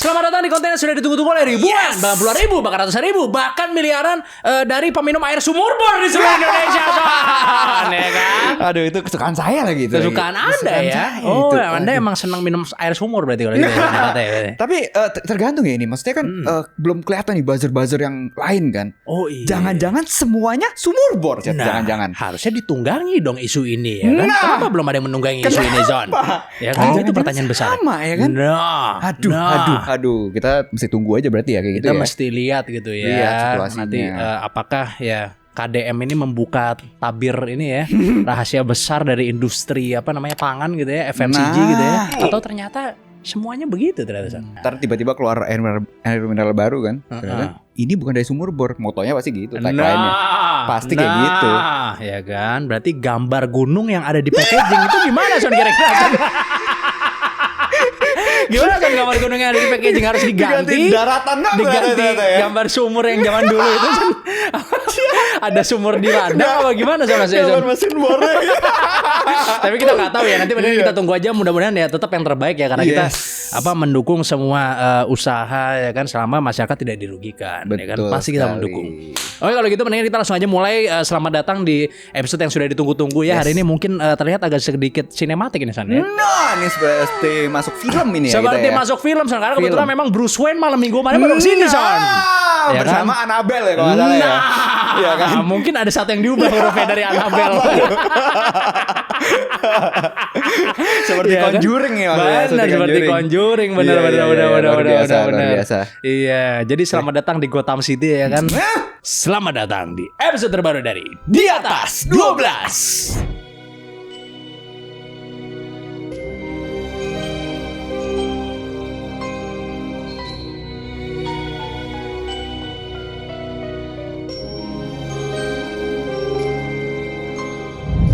Selamat datang di konten yang sudah ditunggu-tunggu oleh ribuan, bahkan puluhan ribu, bahkan ratusan ribu, bahkan miliaran dari peminum air sumur bor di seluruh Indonesia. Ya kan? Aduh, itu kesukaan saya lagi itu. Kesukaan Anda ya. Oh, Anda emang senang minum air sumur berarti kalau gitu. Tapi tergantung ya ini. Maksudnya kan belum kelihatan nih buzzer-buzzer yang lain kan. Oh iya. Jangan-jangan semuanya sumur bor. Jangan-jangan. Harusnya ditunggangi dong isu ini ya kan. Kenapa belum ada yang menunggangi isu ini, Zon? Ya kan itu pertanyaan besar. Sama ya kan. Aduh, kita mesti tunggu aja berarti ya kayak gitu kita ya. Kita mesti lihat gitu ya. Lihat situasinya. Nanti apakah ya KDM ini membuka tabir ini ya rahasia besar dari industri apa namanya pangan gitu ya, FMCG gitu ya. Atau ternyata semuanya begitu ternyata. Ntar tiba-tiba keluar air mineral baru kan. Ini bukan dari sumur bor. Motonya pasti gitu tagline-nya. Pasti kayak gitu. Ya kan. Berarti gambar gunung yang ada di packaging itu gimana Son kira-kira? Gimana kan gambar gunung yang ada di packaging harus diganti daratan diganti ya? Gambar sumur yang zaman dulu itu kan ada sumur di ladang apa gimana sama saya gambar mesin bornya. Tapi kita nggak tahu ya, nanti kita tunggu aja, mudah-mudahan ya tetap yang terbaik ya, karena kita mendukung semua usaha ya kan, selama masyarakat tidak dirugikan. Betul, ya kan pasti kita sekali mendukung. Oke, kalau gitu mendingan kita langsung aja mulai. Selamat datang di episode yang sudah ditunggu-tunggu ya. Hari ini mungkin terlihat agak sedikit sinematik ini San ya. Nah, ini seperti masuk film ini ya. Seperti kita ya. Masuk film San, karena kebetulan memang Bruce Wayne malam minggu kemarin baru kesini San. Ya bersama kan? Annabelle ya kalau nggak salah ya. Ya kan? Mungkin ada satu yang diubah hurufnya dari Annabelle. Seperti Conjuring ya. Benar, seperti Conjuring. Benar. Iya, jadi selamat datang di Gotham City ya kan. Selamat datang di episode terbaru dari Di Atas 12.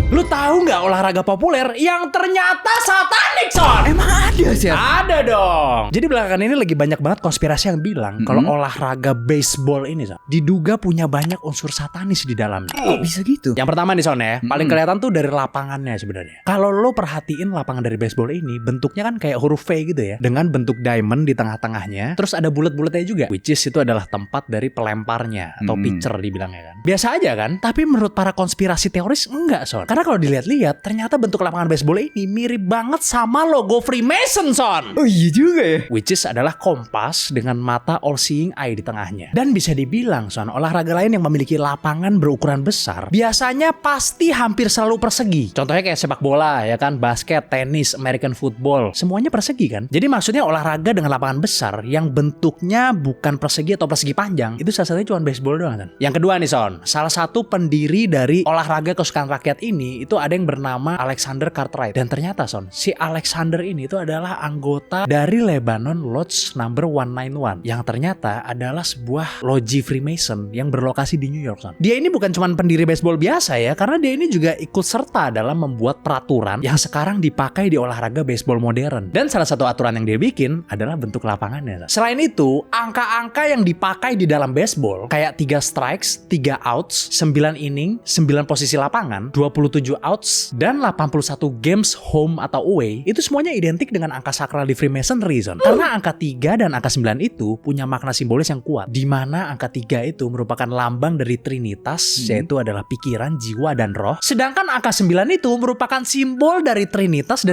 Lu tahu nggak olahraga populer yang ternyata satanik, Son? Emang ada sih? Ada dong. Jadi belakangan ini lagi banyak banget konspirasi yang bilang kalau olahraga baseball ini, Son, diduga punya banyak unsur satanis di dalamnya. Kok bisa gitu? Yang pertama nih Son ya, paling kelihatan tuh dari lapangannya sebenarnya. Kalau lo perhatiin lapangan dari baseball ini, bentuknya kan kayak huruf V gitu ya, dengan bentuk diamond di tengah-tengahnya. Terus ada bulat-bulatnya juga, which is itu adalah tempat dari pelemparnya atau pitcher dibilangnya kan. Biasa aja kan? Tapi menurut para konspirasi teoris enggak, Son. Karena kalau dilihat-lihat, ternyata bentuk lapangan baseball ini mirip banget sama logo Freemason, Son. Oh iya juga ya. Which is adalah kompas dengan mata all-seeing eye di tengahnya. Dan bisa dibilang, Son, olahraga lain yang memiliki lapangan berukuran besar biasanya pasti hampir selalu persegi. Contohnya kayak sepak bola ya kan, basket, tenis, American football, semuanya persegi kan. Jadi maksudnya olahraga dengan lapangan besar yang bentuknya bukan persegi atau persegi panjang, itu salah satunya cuma baseball doang, Son. Yang kedua nih, Son, salah satu pendiri dari olahraga kesukaan rakyat ini itu ada yang bernama Alexander Cartwright. Dan ternyata, Son, si Alexander ini itu adalah anggota dari Lebanon Lodge number 191 yang ternyata adalah sebuah loji Freemason yang berlokasi di New York, Son. Dia ini bukan cuma pendiri baseball biasa ya, karena dia ini juga ikut serta dalam membuat peraturan yang sekarang dipakai di olahraga baseball modern. Dan salah satu aturan yang dia bikin adalah bentuk lapangannya, Son. Selain itu, angka-angka yang dipakai di dalam baseball kayak 3 strikes, 3 outs, 9 inning, 9 posisi lapangan, 27 outs, dan 81 games home atau away, itu semuanya identik dengan angka sakral di Freemasonry, Son. Karena angka 3 dan angka 9 itu punya makna simbolis yang kuat, di mana angka 3 itu merupakan lambang dari Trinitas, yaitu adalah pikiran, jiwa, dan roh. Sedangkan angka 9 itu merupakan simbol dari Trinitas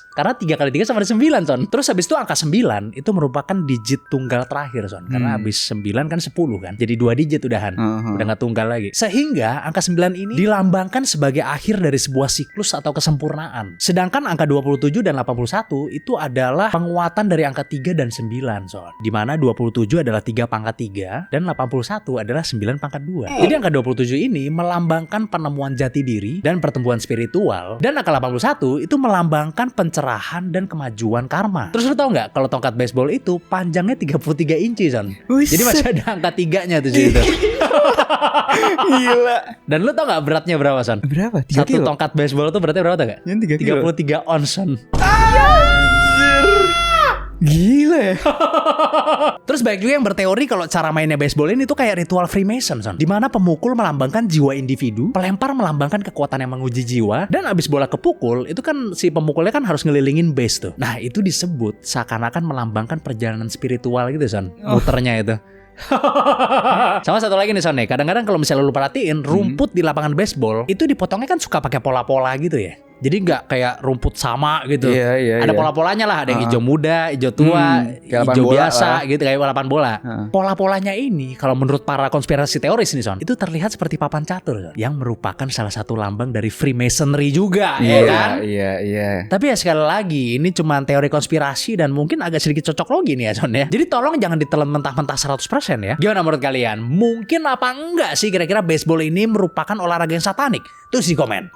karena 3 kali 3 sama dengan 9, Son. Terus habis itu angka 9 itu merupakan digit tunggal terakhir, Son. Karena habis 9 kan 10 kan. Jadi 2 digit udahan. Udah gak tunggal lagi. Sehingga angka 9 ini dilambangkan sebagai akhir dari sebuah siklus atau kesempurnaan. Sedangkan angka 27 dan 81 itu adalah penguatan dari angka 3 dan 9, Son. Dimana 27 adalah 3 pangkat 3 dan 81 adalah 9 pangkat 2. Jadi angka 27 ini melambangkan penemuan jati diri dan pertumbuhan spiritual. Dan angka 81 itu melambangkan pencerahan dan kemajuan karma. Terus lu tau gak kalau tongkat baseball itu panjangnya 33 inci, Son. Jadi masih ada angka 3-nya tuh situ. Gila. Dan lu tau gak beratnya berapa, Son? Berapa? 3 Satu kilo? tongkat baseball tuh beratnya berapa tau gak? Yang 3 kilo. 33 ons, Son. Gila ya. Terus banyak juga yang berteori kalau cara mainnya baseball ini tuh kayak ritual Freemason, Son. Dimana pemukul melambangkan jiwa individu, pelempar melambangkan kekuatan yang menguji jiwa, dan abis bola kepukul, itu kan si pemukulnya kan harus ngelilingin base tuh. Nah itu disebut seakan-akan melambangkan perjalanan spiritual gitu, Son. Muternya itu. Sama satu lagi nih, Son, nih. Kadang-kadang kalau misalnya lu perhatiin rumput di lapangan baseball itu dipotongnya kan suka pakai pola-pola gitu ya. Jadi nggak kayak rumput sama gitu. Ada pola-polanya lah, ada yang hijau muda, hijau tua, hijau biasa gitu, kayak lapangan bola. Pola-polanya ini kalau menurut para konspirasi teoris nih, Son, itu terlihat seperti papan catur, Son, yang merupakan salah satu lambang dari Freemasonry juga, ya kan? Iya. Tapi ya sekali lagi ini cuma teori konspirasi dan mungkin agak sedikit cocok logi nih ya, Son ya. Jadi tolong jangan ditelan mentah-mentah 100% ya. Gimana menurut kalian? Mungkin apa enggak sih kira-kira baseball ini merupakan olahraga yang satanik? Tulis di komen.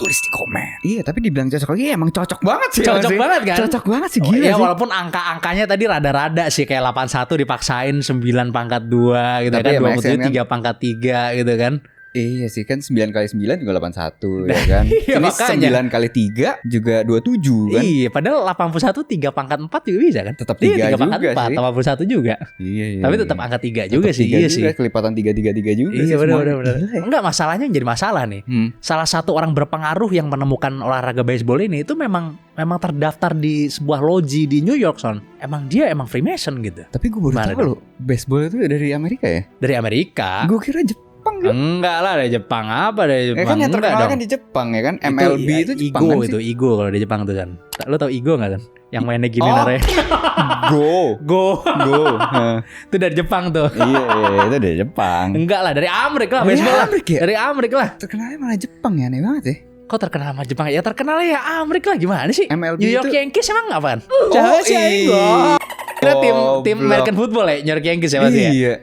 Iya, tapi dibilang cocok lagi emang cocok banget sih. Cocok banget kan? Cocok banget sih, gila ya, sih. walaupun angka-angkanya tadi rada-rada sih, kayak 81 dipaksain 9 pangkat 2 gitu. Tapi kan, 27 3 pangkat 3 gitu kan. Iya sih, kan 9 kali 9 juga 81 ya kan. Iya, ini makanya. 9 kali 3 juga 27 kan. Iya, padahal 81 3 pangkat 4 juga bisa kan. Tetap 3 3 pangkat juga 4 sih. 81 juga. Iya. Tapi tetap angka 3 juga sih. Iya Iya sih. Kelipatan 3 juga Iya, sih. benar. Gila ya. Enggak, masalahnya yang jadi masalah nih. Salah satu orang berpengaruh yang menemukan olahraga baseball ini itu memang terdaftar di sebuah loji di New York, Son. Emang dia Freemason gitu. Tapi gue baru tahu loh, baseball itu dari Amerika ya? Dari Amerika. Gue kira Jepang kan? Enggak lah, dari Jepang apa dari Jepang? kan yang Enggak terkenal dong. kan di Jepang ya kan? MLB itu Jepang Igo kan sih? itu Igo kalau di Jepang tuh kan. Lo tau Igo nggak kan? Yang mainnya gini naranya. Go. Itu dari Jepang tuh. Iya, itu dari Jepang. Enggak lah, dari Amerika lah. Dari Baseball lah. Amerika ya? Dari Amerika lah. Terkenalnya malah Jepang ya, aneh banget ya. Kok terkenal sama Jepang? Ya terkenal ya Amerika lah, gimana sih? MLB New York itu- Yankees emang apaan? Oh, sih iya. Kira tim Goblok. American football ya, New York Yankees ya pasti ya. Iya.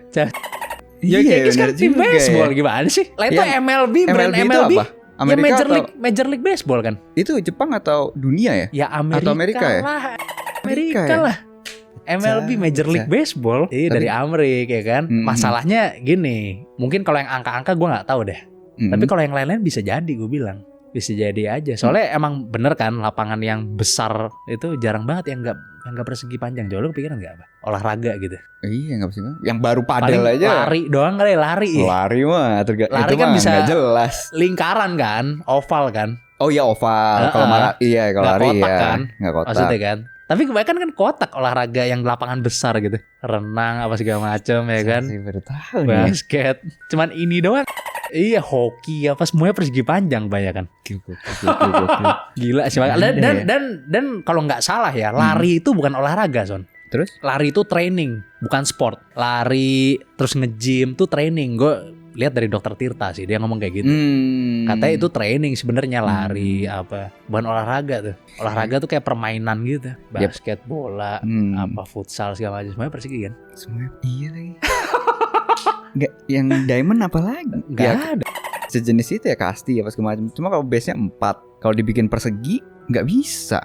New York Yankees kan bener tim juga baseball, ya. gimana sih? Lah itu Yang MLB, brand MLB itu MLB. apa? Ya Amerika Major League Baseball kan? Itu Jepang atau dunia ya? Ya Amerika, Atau Amerika ya? lah. Amerika Amerika ya? lah. MLB Major League Baseball. Iya, Tapi- dari Amerika ya kan. Masalahnya gini, mungkin kalau yang angka-angka gue nggak tahu deh. Tapi kalau yang lain-lain bisa jadi, gue bilang bisa jadi aja. Soalnya emang bener kan, lapangan yang besar itu jarang banget yang nggak persegi panjang. Coba lu kepikiran nggak apa? Olahraga gitu. Iya, nggak bisa. Yang baru Paling padel aja. lari doang kali, lari ya. Lari mah Lari itu kan mah bisa nggak jelas. Lingkaran kan, oval kan. Oh iya, oval. Kalau iya, kalau Nggak lari kotak ya kan? nggak kotak. Maksudnya kan. Tapi kebanyakan kan kotak olahraga yang lapangan besar gitu. Renang apa segala macam ya kan. Saya baru tahu nih. Basket. Cuman ini doang. Iya, hoki apa semuanya persegi panjang banyak kan. Gokil. Gila sih. Dan kalau nggak salah ya, lari itu bukan olahraga, Son. Terus? Lari itu training, bukan sport. Lari terus nge-gym tuh training. Gue lihat dari Dokter Tirta sih, dia ngomong kayak gitu. Katanya itu training sebenarnya, lari apa, bukan olahraga tuh. Olahraga tuh kayak permainan gitu. Basket, bola, apa futsal segala macam, semuanya persegi kan. Semuanya iya lagi. Nggak, yang diamond apa lagi? Nggak ada. Sejenis itu ya, kasti apa segala macam. Cuma kalau base-nya 4, kalau dibikin persegi nggak bisa.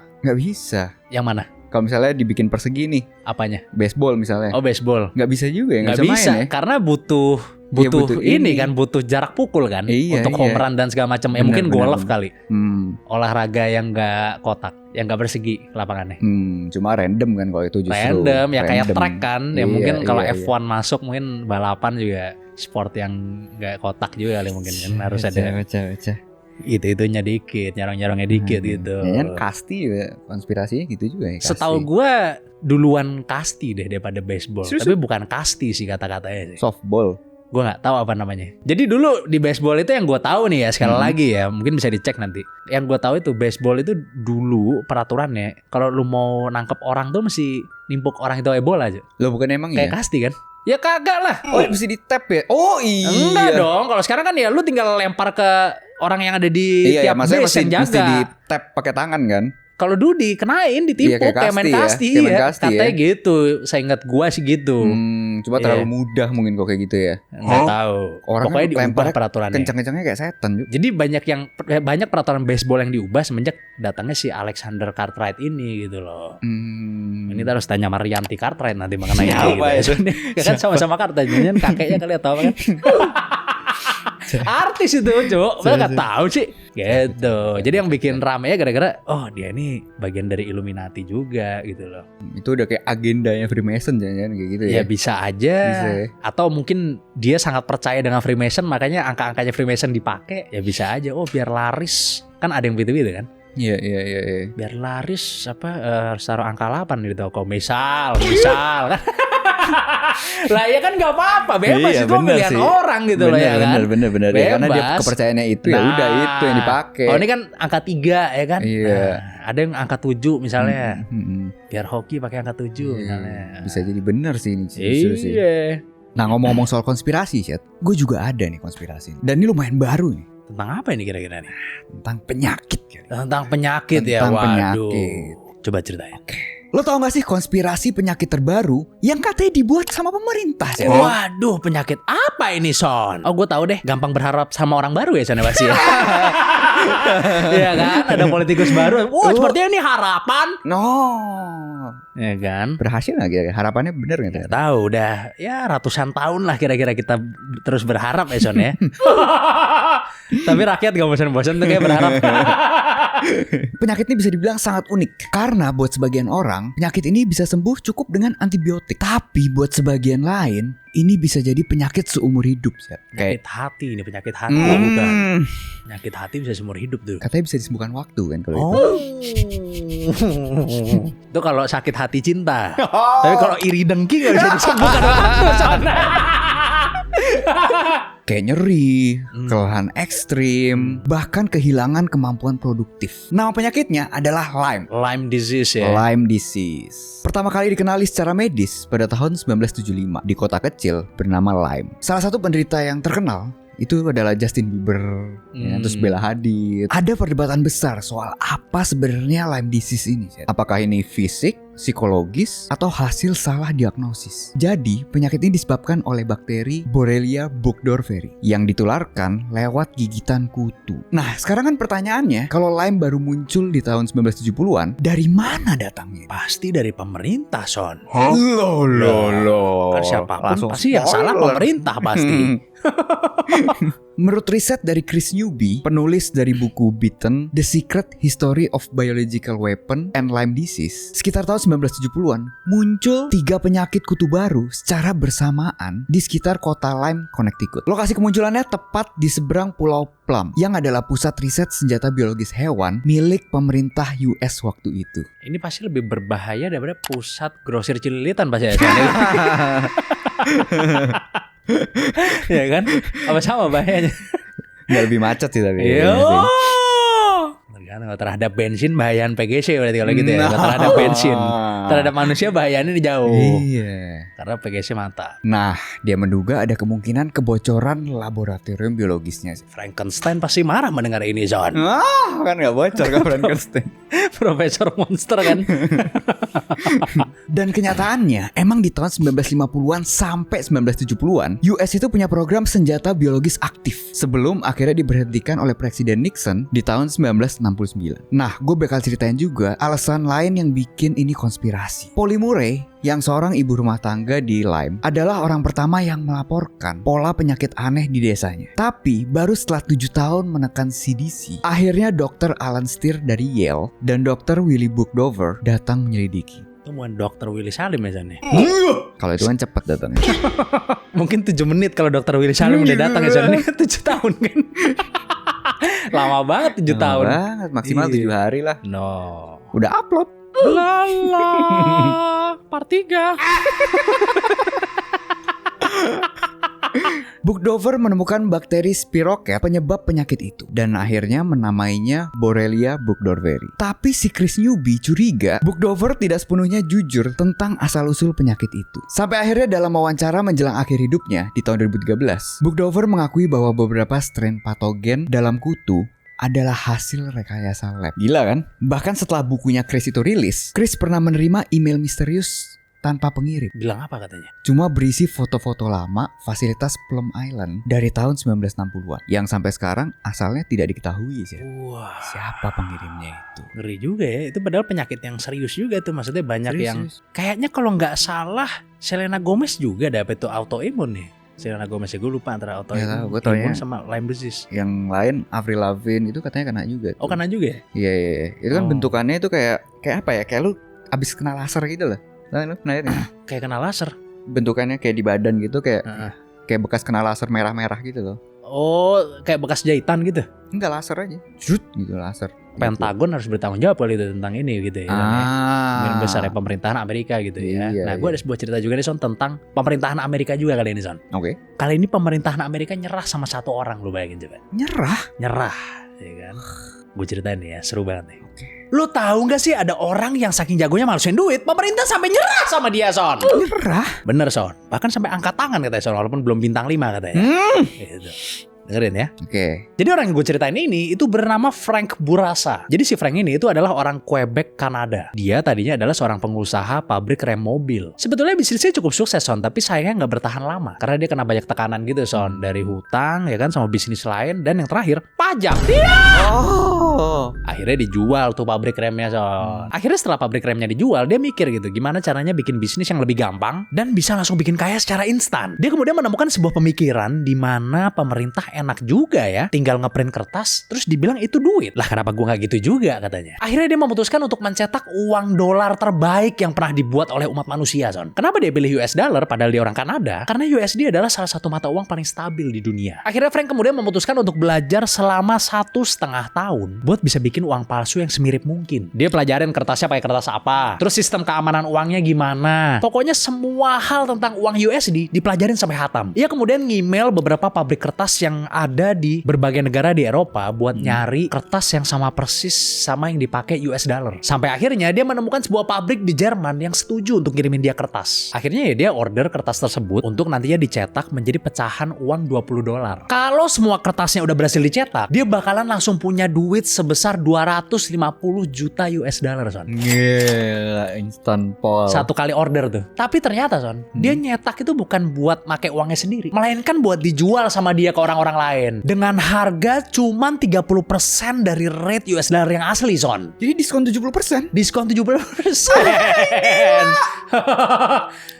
Yang mana? Kalau misalnya dibikin persegi nih, Apanya? baseball misalnya, Oh, baseball. nggak bisa juga ya, Nggak bisa bisa main ya. karena butuh butuh ini ini. kan, butuh jarak pukul kan, Iya, untuk home run dan segala macam. Ya Bener, mungkin bener, golf bener. kali. Olahraga yang nggak kotak, yang nggak persegi lapangannya. Cuma random kan kalau itu justru. Random ya, kayak Random. track kan. Ya Iya, mungkin kalau iya, F1 masuk, mungkin balapan juga sport yang nggak kotak juga kali mungkin kan. Harus ada Baca. itunya dikit, nyarong-nyarongnya dikit gitu. Ya kan kasti juga konspirasinya gitu juga ya. Kasti. Setahu gua duluan kasti deh daripada baseball. Serius? Tapi bukan kasti sih kata-katanya sih. Softball. Gue nggak tahu apa namanya. Jadi dulu di baseball itu yang gue tahu nih ya, sekali lagi ya, mungkin bisa dicek nanti. Yang gue tahu itu baseball itu dulu peraturannya, kalau lu mau nangkep orang tuh mesti nimpuk orang itu bola aja. Lo bukan emang Kayak ya? kasti kan? Ya kagak lah. Oh, mesti di tap ya? Oh iya. Enggak dong. Kalau sekarang kan ya lu tinggal lempar ke orang yang ada di Iya, tiap maksudnya base yang mesti jaga. di tap pakai tangan kan? Kalau dulu dikenain, ditimpuk, Iya, kayak kayak main kasti ya. kasti, Kayak main ya. kasti Katanya ya. gitu. Saya ingat gua sih gitu. Cuma terlalu mudah mungkin kok kayak gitu ya. Nggak tahu. Orang Pokoknya kan diubah lemparnya peraturannya. Kencang-kencangnya kayak setan juga. Jadi banyak peraturan baseball yang diubah semenjak datangnya si Alexander Cartwright ini gitu loh. Ini kita harus tanya Marianti Cartwright nanti mengenai Siapa itu. Ya kan sama-sama Cartwright, jangan kakeknya kali atau apa kan? Artis itu, Cuk. Padahal nggak tahu sih. Gitu. Jadi yang bikin rame ya gara-gara oh dia ini bagian dari Illuminati juga gitu loh. Itu udah kayak agendanya Freemason jangan kayak gitu ya. Ya bisa aja. Bisa ya. Atau mungkin dia sangat percaya dengan Freemason makanya angka-angkanya Freemason dipakai. Ya bisa aja. Oh biar laris. Kan ada yang gitu-gitu kan. Iya. Biar laris taruh angka 8 di toko. Misal kan. Lah ya kan nggak apa-apa, bebas Iya, itu pilihan sih. orang gitu loh ya kan. Bener. Ya, karena dia Bebas. kepercayaannya itu ya udah itu yang dipakai. Oh ini kan angka 3 ya kan. Iya. Nah, ada yang angka 7 misalnya. Hmm. Biar hoki pakai angka 7 misalnya. Bisa jadi bener sih ini justru sih. Iya. Nah ngomong-ngomong soal konspirasi, Chat, gue juga ada nih konspirasi. Dan ini lumayan baru nih. Tentang apa ini kira-kira nih? Tentang penyakit. Tentang penyakit ya. Tentang Waduh. penyakit. Coba ceritain. Lo tau gak sih konspirasi penyakit terbaru yang katanya dibuat sama pemerintah, Chat? Waduh, penyakit apa ini, Son? Oh, gue tahu deh. Gampang berharap sama orang baru ya, Son ya pasti. Iya kan? Ada politikus baru. Sepertinya ini harapan. No. Ya kan? Berhasil gak kira-kira? Harapannya bener gak? Gak tahu, udah ya ratusan tahun lah kira-kira kita terus berharap ya, Son ya. Tapi rakyat gak bosan-bosan tuh kayak berharap. Penyakit ini bisa dibilang sangat unik karena buat sebagian orang penyakit ini bisa sembuh cukup dengan antibiotik. Tapi buat sebagian lain ini bisa jadi penyakit seumur hidup. Penyakit hati ini, penyakit hati bukan. Penyakit hati bisa seumur hidup tuh. Katanya bisa disembuhkan waktu kan kalau itu. Itu kalau sakit hati cinta. Tapi kalau iri dengki gak bisa disembuhkan waktu, Son. Kayak nyeri, kelelahan ekstrim, bahkan kehilangan kemampuan produktif. Nama penyakitnya adalah Lyme. Lyme disease ya. Lyme disease. Pertama kali dikenali secara medis pada tahun 1975 di kota kecil bernama Lyme. Salah satu penderita yang terkenal itu adalah Justin Bieber, ya, terus Bella Hadid. Ada perdebatan besar soal apa sebenarnya Lyme disease ini. Apakah ini fisik, psikologis, atau hasil salah diagnosis? Jadi, penyakit ini disebabkan oleh bakteri Borrelia burgdorferi yang ditularkan lewat gigitan kutu. Nah, sekarang kan pertanyaannya, kalau Lyme baru muncul di tahun 1970-an, dari mana datangnya? Pasti dari pemerintah, Son. Loh. Kan siapapun pasti yang salah pemerintah pasti. Menurut riset dari Chris Newby, penulis dari buku Beaten, The Secret History of Biological Weapon and Lyme Disease, sekitar tahun 1970-an muncul 3 penyakit kutu baru secara bersamaan di sekitar kota Lyme, Connecticut. Lokasi kemunculannya tepat di seberang Pulau Plum, yang adalah pusat riset senjata biologis hewan milik pemerintah US waktu itu. Ini pasti lebih berbahaya daripada pusat grosir Cililitan pasti ya. Ya kan? Apa sama bahayanya? Nggak lebih macet sih tapi. Iya. Tergantung terhadap bensin bahayaan PGC berarti kalau gitu ya. Terhadap bensin, terhadap manusia bahayanya jauh. Iya. Karena PGC mata. Nah, dia menduga ada kemungkinan kebocoran laboratorium biologisnya. Frankenstein pasti marah mendengar ini, Zon. Kan nggak bocor kan Frankenstein. Profesor Monster kan. Dan kenyataannya, emang di tahun 1950-an sampai 1970-an, US itu punya program senjata biologis aktif sebelum akhirnya diberhentikan oleh Presiden Nixon di tahun 1969. Nah, gue bakal ceritain juga alasan lain yang bikin ini konspirasi. Polly Murray, yang seorang ibu rumah tangga di Lyme, adalah orang pertama yang melaporkan pola penyakit aneh di desanya. Tapi baru setelah 7 tahun menekan CDC, akhirnya Dr. Alan Steer dari Yale dan Dr. Willy Burgdover datang menyelidiki. Itu bukan Dr. Willy Salim ya, Zon. Kalau itu kan cepat datangnya. Mungkin 7 menit kalau Dr. Willy Salim udah datang ya, Zon. 7 tahun kan. Lama banget 7 tahun. Lama banget, maksimal 7 hari lah. No. Udah upload. Lala. Part 3. Burgdover menemukan bakteri spiroket penyebab penyakit itu dan akhirnya menamainya Borrelia burgdorferi. Tapi si Chris Newby curiga Burgdover tidak sepenuhnya jujur tentang asal-usul penyakit itu. Sampai akhirnya dalam wawancara menjelang akhir hidupnya di tahun 2013, Burgdover mengakui bahwa beberapa strain patogen dalam kutu adalah hasil rekayasa lab. Gila kan? Bahkan setelah bukunya Chris itu rilis, Chris pernah menerima email misterius tanpa pengirim. Bilang apa katanya? Cuma berisi foto-foto lama fasilitas Plum Island dari tahun 1960-an yang sampai sekarang asalnya tidak diketahui sih. Wah, Siapa pengirimnya itu? ngeri juga ya. Itu padahal penyakit yang serius juga tuh. Maksudnya banyak Serius, yang serius. kayaknya kalau nggak salah Selena Gomez juga dapet tuh autoimun nih. Selena Gomez gue lupa antara Ya, autoimun gue taunya sama Lyme disease. yang lain Avril Lavigne itu katanya kena juga. Oh kena juga ya? Iya, iya, iya. Itu kan Oh. bentukannya itu kayak apa ya? Kayak lu abis kena laser gitu loh. Lu pernah lihat nggak? Kayak kena laser. Bentukannya kayak di badan gitu kayak Heeh. kayak bekas kena laser merah-merah gitu loh. Oh kayak bekas jahitan gitu. Enggak, laser aja. Jut gitu laser. Pentagon harus bertanggung jawab kali itu tentang ini gitu ya. Kan, ya. Mungkin besarnya pemerintahan Amerika gitu ya. Iya, Nah gue ada sebuah cerita juga nih Son tentang pemerintahan Amerika juga kali ini Son. Oke. Kali ini pemerintahan Amerika nyerah sama satu orang, lu bayangin coba. Nyerah. Nyerah, ya kan? Gue ceritain nih ya, seru banget nih. Lu tahu nggak sih ada orang yang saking jagonya malusin duit, pemerintah sampai nyerah sama dia Son. Nyerah. Bener Son, bahkan sampai angkat tangan katanya Son, walaupun belum bintang 5 katanya. Gitu. Dengerin ya. Oke. Jadi orang yang gue ceritain ini itu bernama Frank Bourassa. Jadi si Frank ini itu adalah orang Quebec, Kanada. Dia tadinya adalah seorang pengusaha pabrik rem mobil. Sebetulnya bisnisnya cukup sukses Son, tapi sayangnya nggak bertahan lama karena dia kena banyak tekanan gitu Son, dari hutang ya kan sama bisnis lain, dan yang terakhir pajak. Oh. Akhirnya dijual tuh pabrik remnya Son. Akhirnya setelah pabrik remnya dijual, dia mikir gitu gimana caranya bikin bisnis yang lebih gampang dan bisa langsung bikin kaya secara instan. Dia kemudian menemukan sebuah pemikiran di mana pemerintah enak juga ya, tinggal ngeprint kertas terus dibilang itu duit. Lah kenapa gua nggak gitu juga katanya. Akhirnya dia memutuskan untuk mencetak uang dolar terbaik yang pernah dibuat oleh umat manusia Son. Kenapa dia pilih US dollar padahal dia orang Kanada? Karena USD adalah salah satu mata uang paling stabil di dunia. Akhirnya Frank kemudian memutuskan untuk belajar selama 1,5 tahun buat bisa bikin uang palsu yang semirip mungkin. Dia pelajarin kertasnya pakai kertas apa, terus sistem keamanan uangnya gimana. Pokoknya semua hal tentang uang USD dipelajarin sampai hatam. Ia kemudian ngemail beberapa pabrik kertas yang ada di berbagai negara di Eropa buat nyari kertas yang sama persis sama yang dipakai US dollar. Sampai akhirnya dia menemukan sebuah pabrik di Jerman yang setuju untuk ngirimin dia kertas. Akhirnya ya dia order kertas tersebut untuk nantinya dicetak menjadi pecahan uang 20 dolar. Kalau semua kertasnya udah berhasil dicetak, dia bakalan langsung punya duit sebesar 250 juta US dollar Son. Gila, instant Paul. Satu kali order tuh. Tapi ternyata Son, dia nyetak itu bukan buat make uangnya sendiri, melainkan buat dijual sama dia ke orang-orang lain dengan harga cuman 30% dari rate US dollar yang asli Son. Jadi diskon 70%. Diskon 70%.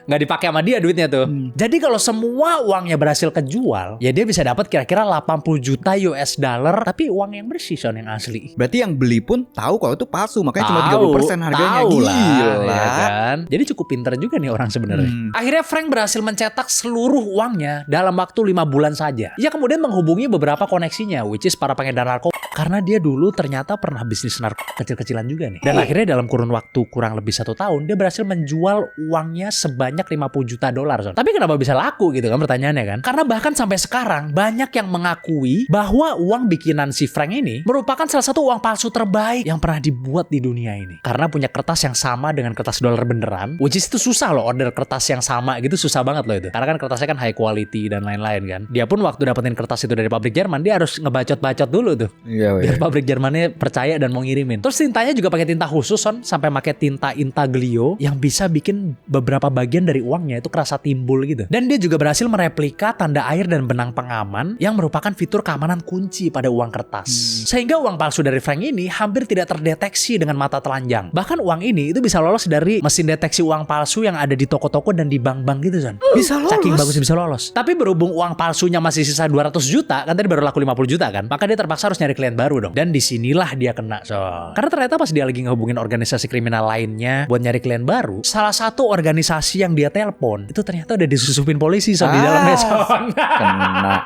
Nggak dipakai sama dia duitnya tuh. Jadi kalau semua uangnya berhasil kejual, ya dia bisa dapat kira-kira 80 juta US dollar, tapi uang yang bersih Son, yang asli. Berarti yang beli pun tahu kalau itu palsu, makanya cuma 30% harganya. Tahu lah, Gila. ya kan? Jadi cukup pinter juga nih orang sebenarnya. Akhirnya Frank berhasil mencetak seluruh uangnya dalam waktu 5 bulan saja. Ia kemudian menghubungi beberapa koneksinya, which is para pengedar narkoba, karena dia dulu ternyata pernah bisnis narkoba kecil-kecilan juga nih. Dan akhirnya dalam kurun waktu kurang lebih 1 tahun, dia berhasil menjual uangnya sebanyak 50 juta dolar. Son. Tapi kenapa bisa laku gitu kan pertanyaannya kan? Karena bahkan sampai sekarang banyak yang mengakui bahwa uang bikinan si Frank ini merupakan salah satu uang palsu terbaik yang pernah dibuat di dunia ini. Karena punya kertas yang sama dengan kertas dolar beneran, which is itu susah loh, order kertas yang sama gitu susah banget loh itu. Karena kan kertasnya kan high quality dan lain-lain kan. Dia pun waktu dapetin kertas itu dari pabrik Jerman, dia harus ngebacot-bacot dulu tuh. Iya, Biar pabrik Jermannya percaya dan mau ngirimin. Terus tintanya juga pakai tinta khusus Son, sampai pakai tinta intaglio yang bisa bikin beberapa bagian dari uangnya itu kerasa timbul gitu. Dan dia juga berhasil mereplika tanda air dan benang pengaman yang merupakan fitur keamanan kunci pada uang kertas. Sehingga uang palsu dari Frank ini hampir tidak terdeteksi dengan mata telanjang. Bahkan uang ini itu bisa lolos dari mesin deteksi uang palsu yang ada di toko-toko dan di bank-bank gitu Son. Bisa lolos. Saking bagusnya bisa lolos. Tapi berhubung uang palsunya masih sisa 200 juta, kan tadi baru laku 50 juta kan, maka dia terpaksa harus nyari klien baru dong. Dan disinilah dia kena Son. Karena ternyata pas dia lagi ngehubungin organisasi kriminal lainnya buat nyari klien baru, salah satu organisasi yang dia telepon itu ternyata udah disusupin polisi Son di dalamnya Son. Kena.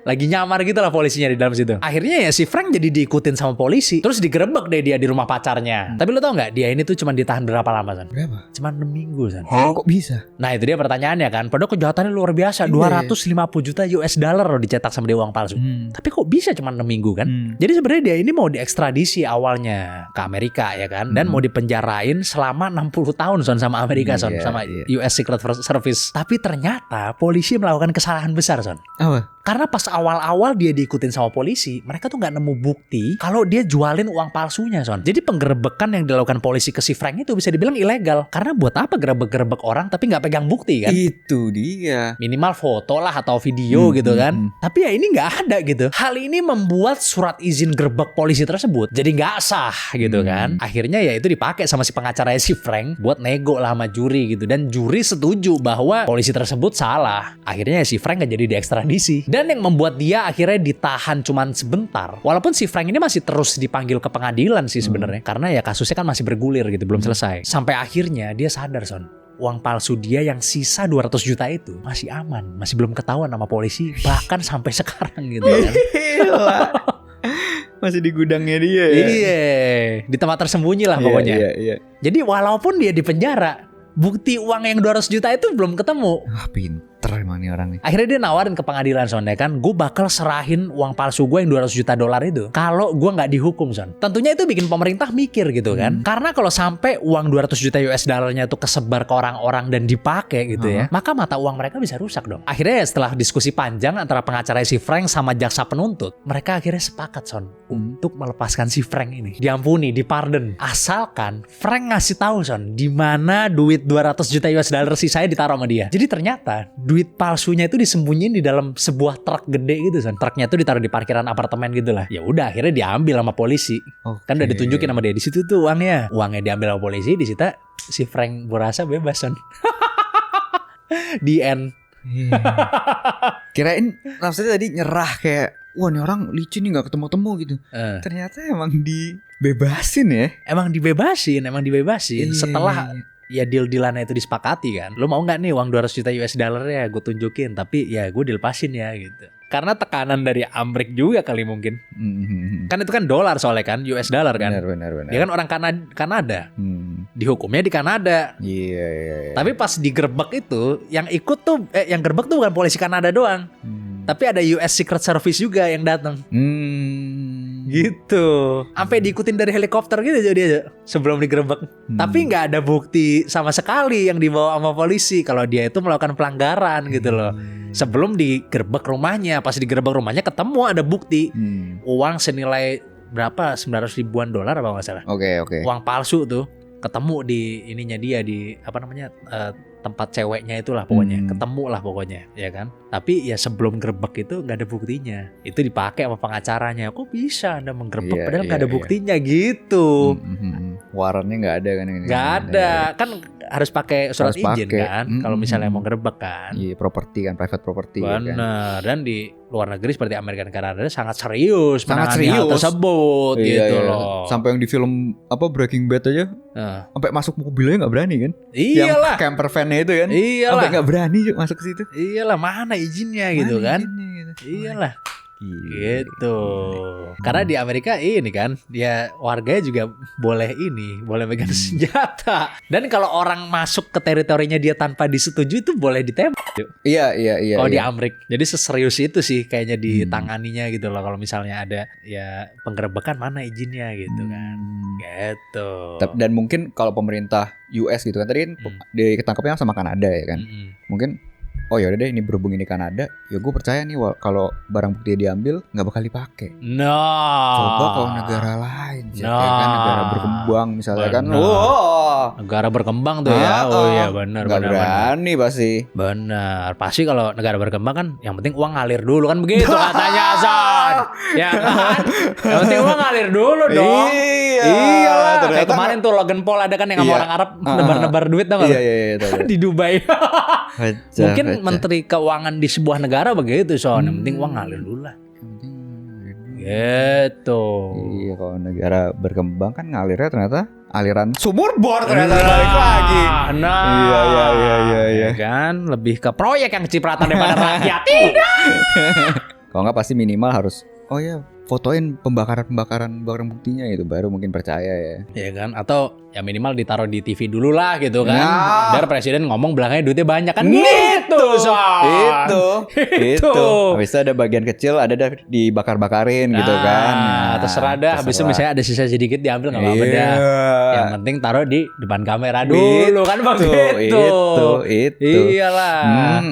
Lagi nyamar gitu lah polisinya di dalam situ. Akhirnya ya si Frank jadi diikutin sama polisi. Terus digerebek deh dia di rumah pacarnya. Tapi lo tau gak dia ini tuh cuma ditahan berapa lama San? Berapa? Cuma 6 minggu San. Kok bisa? Nah itu dia pertanyaannya kan. Padahal kejahatannya luar biasa. 250 juta US dollar loh dicetak sama dia uang palsu. Tapi kok bisa cuma 6 minggu kan? Jadi sebenarnya dia ini mau diekstradisi awalnya ke Amerika ya kan. Dan mau dipenjarain selama 60 tahun Son sama Amerika Son. Sama US Secret Service. Tapi ternyata polisi melakukan kesalahan besar Son. Apa? Karena pas awal-awal dia diikutin sama polisi, mereka tuh nggak nemu bukti kalau dia jualin uang palsunya, Son. Jadi penggerebekan yang dilakukan polisi ke si Frank itu bisa dibilang ilegal. Karena buat apa gerebek-gerebek orang tapi nggak pegang bukti kan? Itu dia. Minimal foto lah atau video gitu kan. Tapi ya ini nggak ada gitu. Hal ini membuat surat izin gerbek polisi tersebut jadi nggak sah gitu kan. Akhirnya ya itu dipakai sama si pengacaranya si Frank buat nego lah sama juri gitu. Dan juri setuju bahwa polisi tersebut salah. Akhirnya ya si Frank nggak jadi diekstradisi. Dan yang membuat dia akhirnya ditahan cuman sebentar. Walaupun si Frank ini masih terus dipanggil ke pengadilan sih sebenarnya. Karena ya kasusnya kan masih bergulir gitu, belum selesai. Sampai akhirnya dia sadar, Son. Uang palsu dia yang sisa 200 juta itu masih aman, masih belum ketahuan sama polisi, bahkan sampai sekarang gitu kan. Gila. Masih di gudangnya dia ya. Iya, di tempat tersembunyi lah pokoknya. Iya. Jadi walaupun dia di penjara, bukti uang yang 200 juta itu belum ketemu. Wah, pinter emang nih orang nih. Akhirnya dia nawarin ke pengadilan, Son, ya kan, gue bakal serahin uang palsu gue yang 200 juta dolar itu kalau gue nggak dihukum, Son. Tentunya itu bikin pemerintah mikir gitu kan. Karena kalau sampai uang 200 juta US dollarnya itu kesebar ke orang-orang dan dipakai gitu ya, maka mata uang mereka bisa rusak dong. Akhirnya ya setelah diskusi panjang antara pengacara si Frank sama jaksa penuntut, mereka akhirnya sepakat, Son, untuk melepaskan si Frank ini. Diampuni, dipardon. Asalkan Frank ngasih tahu, Son, di mana duit 200 juta US dollar sisanya ditaruh sama dia. Jadi ternyata duit palsunya itu disembunyiin di dalam sebuah truk gede gitu, Son. Truknya tuh ditaruh di parkiran apartemen gitu lah. Ya udah, akhirnya diambil sama polisi. Kan udah ditunjukin sama dia, di situ tuh uangnya. Uangnya diambil sama polisi, disita, si Frank Bourassa bebas, Son. The end. Kirain maksudnya tadi nyerah kayak, wah nih orang licin nih gak ketemu-temu gitu. Ternyata emang dibebasin ya. Emang dibebasin. Setelah ya deal-dealannya itu disepakati kan. Lo mau gak nih uang 200 juta US dollar ya gue tunjukin, tapi ya gue dilepasin ya gitu. Karena tekanan dari Amrik juga kali mungkin. Kan itu kan dolar soalnya kan, US dollar kan. Benar. Dia kan orang Kanada. Dihukumnya di Kanada. Iya. Tapi pas digerebek itu, yang ikut tuh yang gerebek tuh bukan polisi Kanada doang. Tapi ada US Secret Service juga yang datang. Gitu. Sampai diikutin dari helikopter gitu dia sebelum digerebek. Tapi nggak ada bukti sama sekali yang dibawa sama polisi kalau dia itu melakukan pelanggaran gitu loh. Sebelum digerebek rumahnya, pas digerebek rumahnya ketemu ada bukti. Uang senilai berapa? 900 ribuan dolar apa nggak salah. Oke. Uang palsu tuh ketemu di ininya dia, di apa namanya, tempat ceweknya itulah pokoknya. Ketemu lah pokoknya, ya kan. Tapi ya sebelum gerebek itu nggak ada buktinya. Itu dipakai sama pengacaranya. Kok bisa Anda menggerebek padahal nggak ada buktinya gitu. Warannya nggak ada kan? Nggak ada. Kan harus pakai surat izin kan. Kalau misalnya mau gerebek kan. Iya, properti kan, private property. Bener. Kan? Dan di luar negeri seperti Amerika dan Kanada sangat serius menangani hal tersebut gitu loh. Sampai yang di film Breaking Bad aja, sampai masuk mobilnya nggak berani kan? Iyalah. Yang camper van-nya itu kan? Iyalah. Sampai nggak berani masuk ke situ. Iyalah, mana izinnya gitu kan? Iyalah. Gitu. Karena di Amerika ini kan, dia warganya juga boleh megang senjata. Dan kalau orang masuk ke teritorinya dia tanpa disetujui itu boleh ditembak. Iya. Kalau di Amerika. Jadi seserius itu sih kayaknya ditanganinya gitu loh. Kalau misalnya ada ya penggerebekan, mana izinnya gitu kan. Gitu. Dan mungkin kalau pemerintah US gitu kan, tadi kan ketangkepnya sama Kanada ya kan. Mungkin oh yaudah deh, ini berhubung ini Kanada, ya gue percaya nih kalau barang bukti diambil nggak bakal dipakai. Coba kalau negara lain, ya kan, negara berkembang misalnya kan, negara berkembang tuh ya, iya benar. Nggak berani pasti. Benar, pasti kalau negara berkembang kan, yang penting uang ngalir dulu kan begitu katanya, Son. Ya kan, yang penting uang ngalir dulu dong. Iyalah. Kayak kemarin tuh Logan Paul ada kan yang sama orang Arab nebar-nebar duit, tau nggak? Iya. Di Dubai. Mungkin menteri keuangan di sebuah negara begitu, Son. Yang penting uang ngalir dulu lah. Gitu. Iya, kalau negara berkembang kan ngalirnya ternyata aliran sumur bor ternyata balik lagi. Iya. Kan lebih ke proyek yang cipratan daripada rakyat. Tidak. Kalau nggak pasti minimal harus fotoin pembakaran buktinya itu baru mungkin percaya ya. Ya kan? Atau ya minimal ditaruh di TV dulu lah gitu kan. Nah. Biar presiden ngomong belakangnya duitnya banyak kan. Gitu, Son. Itu. Habis itu ada bagian kecil ada dibakar-bakarin gitu kan. Nah, Terserah dah. Habis itu misalnya ada sisa sedikit diambil nggak apa-apa dah. Yang penting taruh di depan kamera dulu kan begitu. Itu. Iyalah.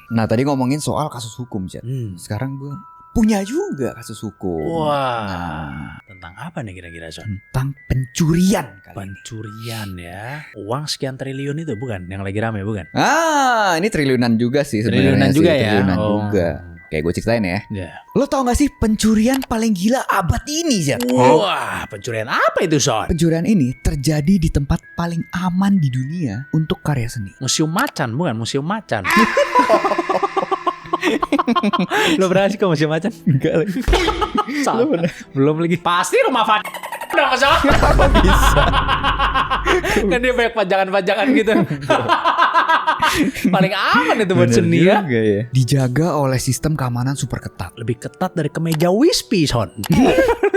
Nah tadi ngomongin soal kasus hukum, Chat. Sekarang gue punya juga kasus hukum. Wah. Tentang apa nih kira-kira, Son? Tentang pencurian kali ini. Pencurian ya. Uang sekian triliun itu bukan? Yang lagi rame bukan? Ini triliunan juga sih sebenarnya. Triliunan juga ya? Triliunan juga. Kayak gue ceritain ya. Ya. Lo tau gak sih pencurian paling gila abad ini, Zat? Wah, pencurian apa itu, Son? Pencurian ini terjadi di tempat paling aman di dunia untuk karya seni. Museum Macan, bukan? Museum Macan. Lo pernah sih ke Museum Macan? Enggak lagi. Belum lagi. Pasti rumah Fad dong, Son. Bisa. Kan dia banyak pajangan-pajangan gitu. Paling aman itu buat seni ya. Dijaga oleh sistem keamanan super ketat. Lebih ketat dari kemeja Wispy, Son.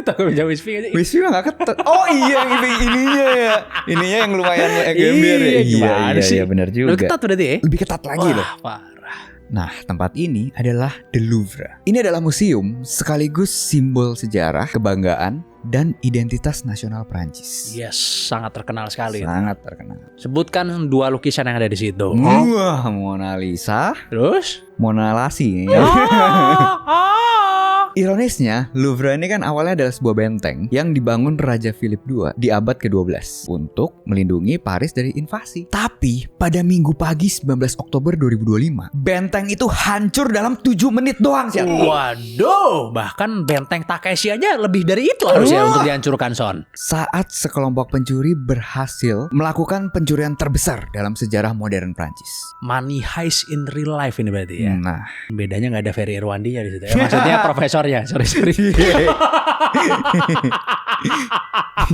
Tahu kemeja Wispy aja. Wispy mah gak ketat. Oh iya, ininya ya. Ininya yang lumayan gembir ya. Iya, benar juga. Lebih ketat berarti ya? Lebih ketat lagi loh. Parah. Nah, tempat ini adalah The Louvre. Ini adalah museum sekaligus simbol sejarah, kebanggaan, dan identitas nasional Prancis. Yes, sangat terkenal sekali. Sangat terkenal. Sebutkan 2 lukisan yang ada di situ. Wah, Mona Lisa, Terus? Mona Lasi. Ironisnya, Louvre ini kan awalnya adalah sebuah benteng yang dibangun Raja Philip II di abad ke-12 untuk melindungi Paris dari invasi. Tapi pada Minggu pagi 19 Oktober 2025, benteng itu hancur dalam 7 menit doang, Siap. Waduh, bahkan benteng Takeshi aja lebih dari itu harusnya untuk dihancurkan, Son. Saat sekelompok pencuri berhasil melakukan pencurian terbesar dalam sejarah modern Prancis. Money heist in real life ini berarti ya. Nah, Bedanya nggak ada Ferry Irwandinya di situ. Ya, maksudnya profesornya. Sorry.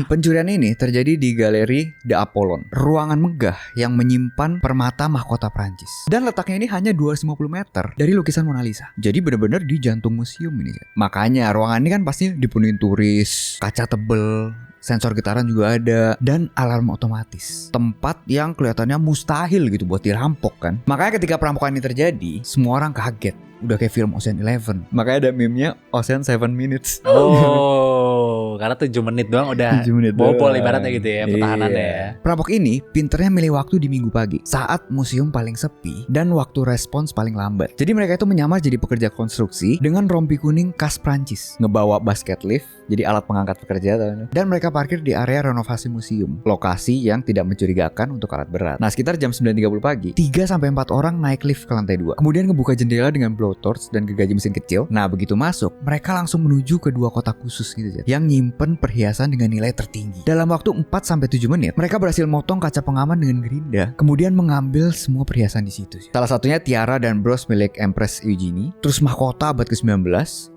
pencurian ini terjadi di Galeri de Apollon, ruangan megah yang menyimpan permata mahkota Prancis. Dan letaknya ini hanya 250 meter dari lukisan Mona Lisa. Jadi benar-benar di jantung museum ini. Makanya ruangan ini kan pasti dipenuhi turis, kaca tebel, sensor getaran juga ada, dan alarm otomatis. Tempat yang kelihatannya mustahil gitu buat dirampok kan. Makanya ketika perampokan ini terjadi, semua orang kaget. Udah kayak film Ocean 11. Makanya ada meme-nya Ocean 7 Minutes. Oh, karena 7 menit doang udah 7 menit bobol doang. ibaratnya gitu ya pertahanannya ya. Perampok ini pinternya milih waktu di Minggu pagi saat museum paling sepi dan waktu respons paling lambat. Jadi mereka itu menyamar jadi pekerja konstruksi dengan rompi kuning khas Prancis, ngebawa basket lift jadi alat pengangkat pekerja, dan mereka parkir di area renovasi museum, lokasi yang tidak mencurigakan untuk alat berat. Nah, sekitar jam 9.30 pagi, 3-4 orang naik lift ke lantai 2, kemudian ngebuka jendela dengan blowtorch dan gergaji mesin kecil. Nah, begitu masuk, mereka langsung menuju ke 2 kotak khusus gitu, yang nyimpen perhiasan dengan nilai tertinggi. Dalam waktu 4-7 menit, mereka berhasil motong kaca pengaman dengan gerinda, kemudian mengambil semua perhiasan di situ. Salah satunya tiara dan bros milik Empress Eugenie, terus mahkota abad ke-19,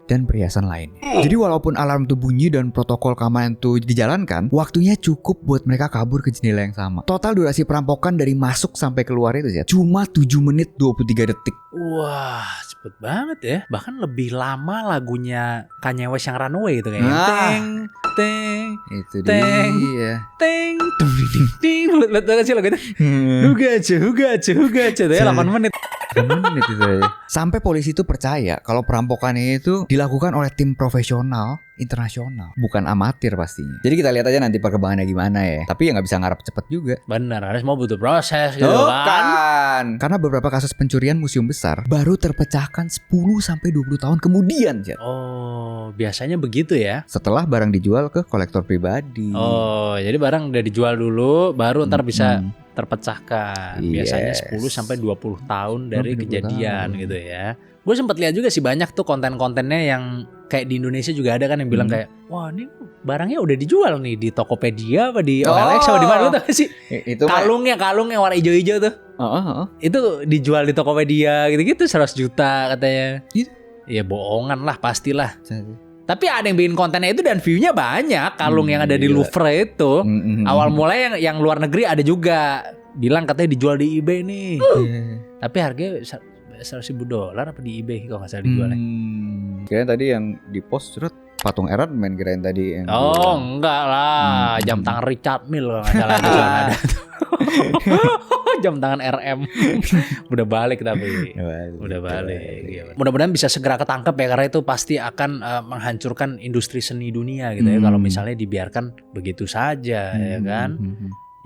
dan perhiasan lainnya. Jadi walaupun alarm itu bunyi dan protokol keamanan itu dijalankan, waktunya cukup buat mereka kabur ke jendela yang sama. Total durasi perampokan dari masuk sampai keluar itu ya cuma 7 menit 23 detik. Wah, cepet banget ya. Bahkan lebih lama lagunya Kanye West yang Runaway itu kayaknya. Nah. Teng, Itu Teng. dia. teng, ding, ding. Lihat gak sih lagu itu? Huga aja. Itu ya 8 menit. Menit itu aja. Sampai polisi itu percaya kalau perampokan itu dilakukan oleh tim profesional internasional, bukan amatir pastinya. Jadi kita lihat aja nanti perkembangannya gimana ya. Tapi ya nggak bisa ngarep cepet juga. Benar, harus mau butuh proses gitu kan. Kan. Karena beberapa kasus pencurian museum besar baru terpecahkan 10-20 tahun kemudian, Jar. Oh, biasanya begitu ya. Setelah barang dijual ke kolektor pribadi. Oh, jadi barang udah dijual dulu, baru ntar bisa terpecahkan. Biasanya Yes. 10-20 tahun dari 20 kejadian tahun. gitu ya. Gue sempat lihat juga sih banyak tuh konten-kontennya yang kayak di Indonesia juga ada kan yang bilang kayak, wah ini barangnya udah dijual nih di Tokopedia apa di OLX apa di mana, lu tau gak sih? Itu Kalungnya warna hijau-hijau tuh. Itu dijual di Tokopedia gitu-gitu 100 juta katanya. Ya bohongan lah pastilah. Tapi ada yang bikin kontennya itu dan view-nya banyak. Kalung yang ada di Louvre itu. Awal mulai yang luar negeri ada juga bilang katanya dijual di eBay nih. Tapi harganya $100.000 apa di eBay kalau nggak salah dijualnya. Kayaknya tadi yang di post patung Iron Man kirain tadi yang Oh enggak lah, jam tangan Richard Mille kalau nggak salah di sana ada tuh. Jam tangan RM. Udah balik tapi. Udah balik. Iya. Mudah-mudahan bisa segera ketangkep ya, karena itu pasti akan menghancurkan industri seni dunia gitu ya kalau misalnya dibiarkan begitu saja ya kan.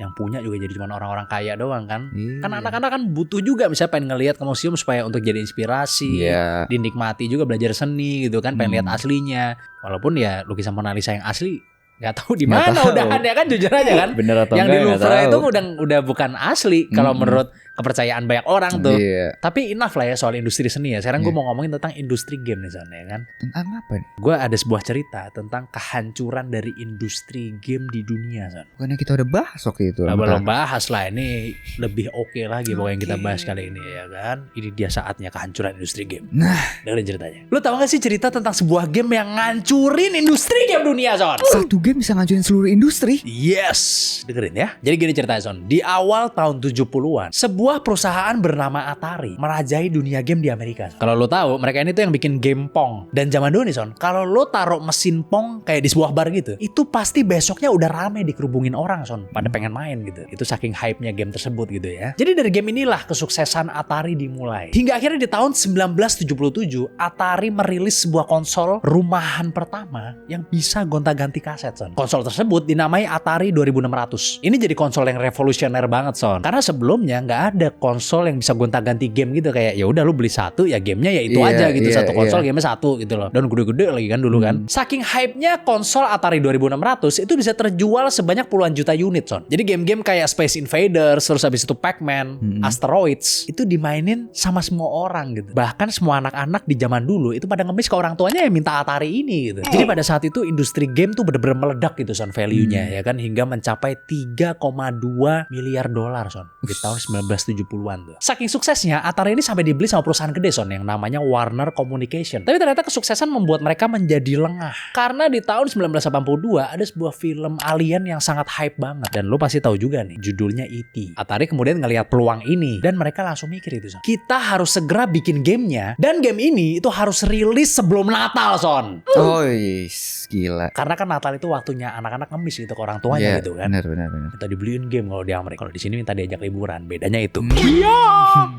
Yang punya juga jadi cuma orang-orang kaya doang kan. Kan anak-anak kan butuh juga misalnya pengen ngelihat ke museum supaya untuk jadi inspirasi, dinikmati juga belajar seni gitu kan, pengen lihat aslinya. Walaupun ya lukisan Mona Lisa yang asli nggak tahu di mana udahannya kan, jujur aja kan. Bener atau yang enggak, di Louvre itu udah bukan asli kalau menurut kepercayaan banyak orang tuh. Tapi enough lah ya soal industri seni ya. Sekarang gue mau ngomongin tentang industri game nih Son ya kan. Tentang apa nih? Gue ada sebuah cerita tentang kehancuran dari industri game di dunia Son. Bukannya kita udah bahas waktu itu? Belum bahas lah, ini lebih oke lagi pokoknya yang kita bahas kali ini ya kan. Ini dia saatnya kehancuran industri game. Nah, dengerin ceritanya. Lu tahu gak sih cerita tentang sebuah game yang ngancurin industri game dunia Son? Satu game bisa ngancurin seluruh industri? Yes, dengerin ya. Jadi gini ceritanya Son. Di awal tahun 70-an, sebuah perusahaan bernama Atari merajai dunia game di Amerika. Kalau lo tahu, mereka ini tuh yang bikin game Pong. Dan zaman dulu nih Son, kalau lo taruh mesin Pong kayak di sebuah bar gitu, itu pasti besoknya udah rame dikerubungin orang Son, pada pengen main gitu. Itu saking hype-nya game tersebut gitu ya. Jadi dari game inilah kesuksesan Atari dimulai. Hingga akhirnya di tahun 1977, Atari merilis sebuah konsol rumahan pertama yang bisa gonta-ganti kaset Son. Konsol tersebut dinamai Atari 2600. Ini jadi konsol yang revolusioner banget Son. Karena sebelumnya nggak ada konsol yang bisa gonta-ganti game gitu, kayak ya udah lu beli satu ya gamenya ya itu aja gitu, satu konsol gamenya satu gitu loh, dan gede-gede lagi kan dulu kan. Saking hype-nya konsol Atari 2600 itu bisa terjual sebanyak puluhan juta unit Son. Jadi game-game kayak Space Invaders, terus habis itu Pac-Man, Asteroids itu dimainin sama semua orang gitu. Bahkan semua anak-anak di zaman dulu itu pada ngemis ke orang tuanya yang minta Atari ini gitu. Jadi pada saat itu industri game tuh bener-bener meledak gitu Son value-nya ya kan, hingga mencapai 3,2 miliar dolar Son di tahun 1970-an tuh. Saking suksesnya Atari ini sampai dibeli sama perusahaan gede Son yang namanya Warner Communication. Tapi ternyata kesuksesan membuat mereka menjadi lengah. Karena di tahun 1982 ada sebuah film alien yang sangat hype banget, dan lo pasti tahu juga nih judulnya E.T. Atari kemudian ngelihat peluang ini dan mereka langsung mikir itu Son, kita harus segera bikin gamenya, dan game ini itu harus rilis sebelum Natal Son. Oh yes, gila. Karena kan Natal itu waktunya anak-anak ngemis gitu ke orang tuanya gitu kan. Benar. Minta dibeliin game kalau di Amerika. Kalau di sini minta diajak liburan. Bedanya itu.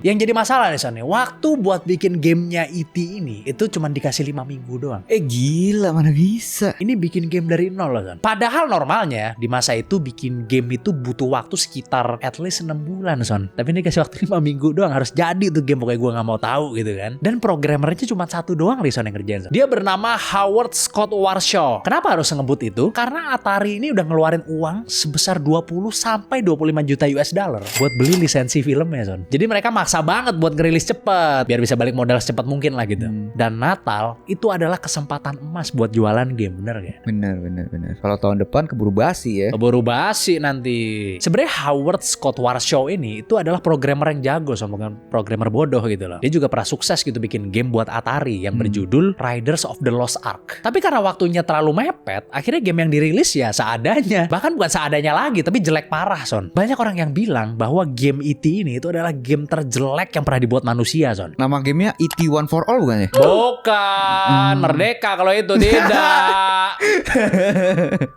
Yang jadi masalah nih Son, waktu buat bikin gamenya E.T. ini itu cuma dikasih 5 minggu doang. Gila, mana bisa. Ini bikin game dari nol loh Son. Padahal normalnya di masa itu bikin game itu butuh waktu sekitar at least 6 bulan Son. Tapi ini dikasih waktu 5 minggu doang, harus jadi tuh game, pokoknya gue gak mau tahu gitu kan. Dan programmernya cuma satu doang Son yang ngerjain Son. Dia bernama Howard Scott Warshaw. Kenapa harus ngebut itu? Karena Atari ini udah ngeluarin uang sebesar 20 sampai 25 juta US dollar buat beli lisensi filmnya Son. Jadi mereka maksa banget buat ngerilis cepet biar bisa balik modal secepat mungkin lah gitu. Dan Natal itu adalah kesempatan emas buat jualan game, bener gak? Bener. Kalau tahun depan keburu basi ya. Keburu basi nanti. Sebenarnya Howard Scott Warshaw ini itu adalah programmer yang jago, so bukan programmer bodoh gitu loh. Dia juga pernah sukses gitu bikin game buat Atari yang berjudul Riders of the Lost Ark. Tapi karena waktunya terlalu mepet, akhirnya game yang dirilis ya seadanya. Bahkan bukan seadanya lagi, tapi jelek parah Son. Banyak orang yang bilang bahwa game E.T. ini itu adalah game terjelek yang pernah dibuat manusia Son. Nama gamenya E.T. One for All bukan ya? Bukan, Merdeka kalau itu tidak.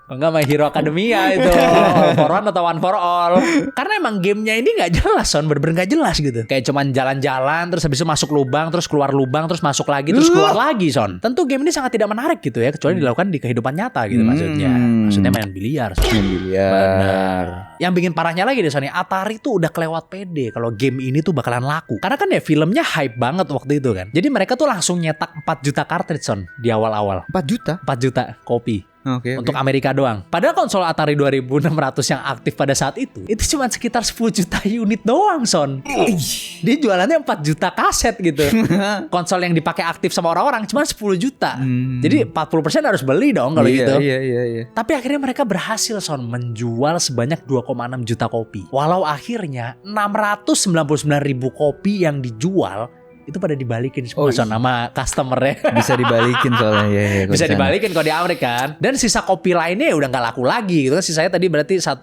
Enggak, My Hero Academia itu. All for One atau One for All. Karena emang gamenya ini gak jelas Son, bener-bener gak jelas gitu. Kayak cuman jalan-jalan, terus habis itu masuk lubang, terus keluar lubang, terus masuk lagi, terus keluar lagi Son. Tentu game ini sangat tidak menarik gitu ya, kecuali dilakukan di kehidupan nyata gitu maksudnya. Maksudnya main biliar Son. Main biliar. Benar. Yang bikin parahnya lagi deh Son, Atari tuh udah kelewat pede kalau game ini tuh bakalan laku. Karena kan ya filmnya hype banget waktu itu kan. Jadi mereka tuh langsung nyetak 4 juta cartridge Son di awal-awal. 4 juta? 4 juta kopi. Okay. Untuk Amerika doang. Padahal konsol Atari 2600 yang aktif pada saat itu cuma sekitar 10 juta unit doang Son. Dia jualannya 4 juta kaset gitu. Konsol yang dipakai aktif sama orang-orang cuma 10 juta. Jadi 40% harus beli dong kalau gitu. Iya. Tapi akhirnya mereka berhasil Son menjual sebanyak 2,6 juta kopi. Walau akhirnya 699.000 kopi yang dijual itu pada dibalikin semua Oh, Son sama customer-nya. Bisa dibalikin soalnya ya. Bisa dibalikin kalau di Amerika kan. Dan sisa kopi lainnya ya udah nggak laku lagi gitu kan. Sisanya tadi berarti 1,4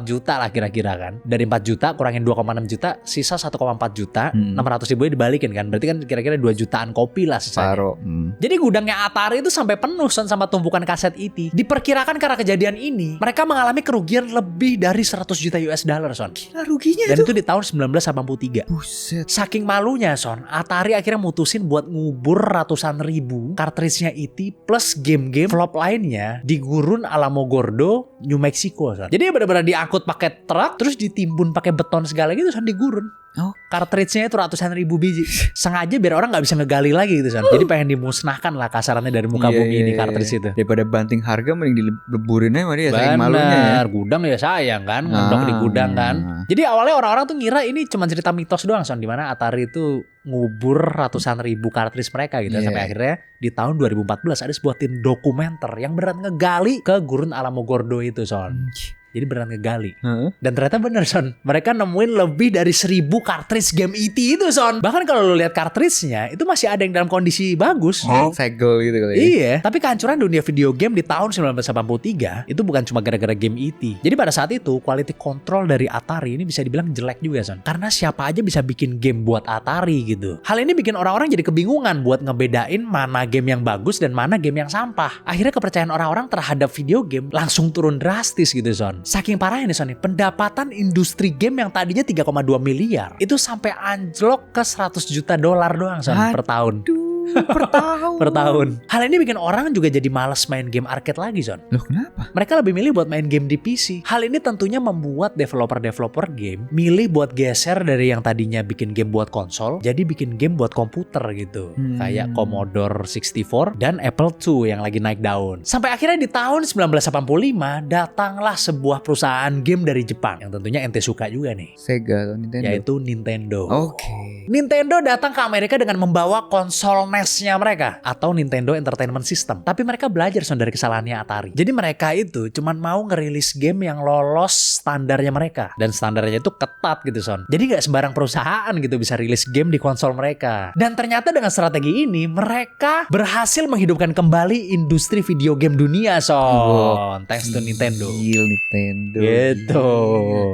juta lah kira-kira kan. Dari 4 juta kurangin 2,6 juta, sisa 1,4 juta, 600 ribu dibalikin kan. Berarti kan kira-kira 2 jutaan kopi lah sisanya. Paro. Jadi gudangnya Atari itu sampai penuh Son sama tumpukan kaset ET. Diperkirakan karena kejadian ini, mereka mengalami kerugian lebih dari 100 juta US dollar Son. Gila ruginya Dan itu. itu di tahun 1983. Buset. Saking malunya Son, Atari akhirnya mutusin buat ngubur ratusan ribu cartridge-nya E.T. plus game-game flop lainnya di gurun Alamogordo, New Mexico Son. Jadi benar-benar diangkut pakai truk terus ditimbun pakai beton segala gitu Son di gurun. Oh. Cartridge-nya itu ratusan ribu biji. Sengaja biar orang nggak bisa ngegali lagi gitu Son. Jadi pengen dimusnahkan lah kasarannya dari muka bumi ini cartridge itu. Daripada banting harga mending dileburin aja sama dia saking malunya ya. Benar, gudang ya sayang kan, ngendok di gudang kan. Jadi awalnya orang-orang tuh ngira ini cuma cerita mitos doang Son, dimana Atari itu ngubur ratusan ribu cartridge mereka gitu. Sampai akhirnya di tahun 2014 ada sebuah tim dokumenter yang beneran ngegali ke gurun Alamogordo itu Son. Jadi beneran ngegali. Dan ternyata bener Son, mereka nemuin lebih dari 1000 cartridge game E.T. itu Son. Bahkan kalau lu lihat cartridge-nya itu masih ada yang dalam kondisi bagus. Segel gitu kali ya. Iya, tapi kehancuran dunia video game di tahun 1983 itu bukan cuma gara-gara game E.T. Jadi pada saat itu quality control dari Atari ini bisa dibilang jelek juga Son. Karena siapa aja bisa bikin game buat Atari gitu. Hal ini bikin orang-orang jadi kebingungan buat ngebedain mana game yang bagus dan mana game yang sampah. Akhirnya kepercayaan orang-orang terhadap video game langsung turun drastis gitu Son. Saking parahnya nih Son, pendapatan industri game yang tadinya 3,2 miliar itu sampai anjlok ke 100 juta dolar doang Son per tahun. Per tahun. Per tahun. Hal ini bikin orang juga jadi malas main game arcade lagi Son. Loh kenapa? Mereka lebih milih buat main game di PC. Hal ini tentunya membuat developer-developer game milih buat geser dari yang tadinya bikin game buat konsol jadi bikin game buat komputer gitu. Kayak Commodore 64 dan Apple II yang lagi naik daun. Sampai akhirnya di tahun 1985 datanglah sebuah perusahaan game dari Jepang yang tentunya ente suka juga nih. Sega atau Nintendo? Yaitu Nintendo. Oke. Nintendo datang ke Amerika dengan membawa konsol NES-nya mereka atau Nintendo Entertainment System. Tapi mereka belajar Son dari kesalahannya Atari. Jadi mereka itu cuman mau ngerilis game yang lolos standarnya mereka. Dan standarnya itu ketat gitu Son. Jadi gak sembarang perusahaan gitu bisa rilis game di konsol mereka. Dan ternyata dengan strategi ini mereka berhasil menghidupkan kembali industri video game dunia Son. Thanks to Nintendo. Nintendo. Gitu.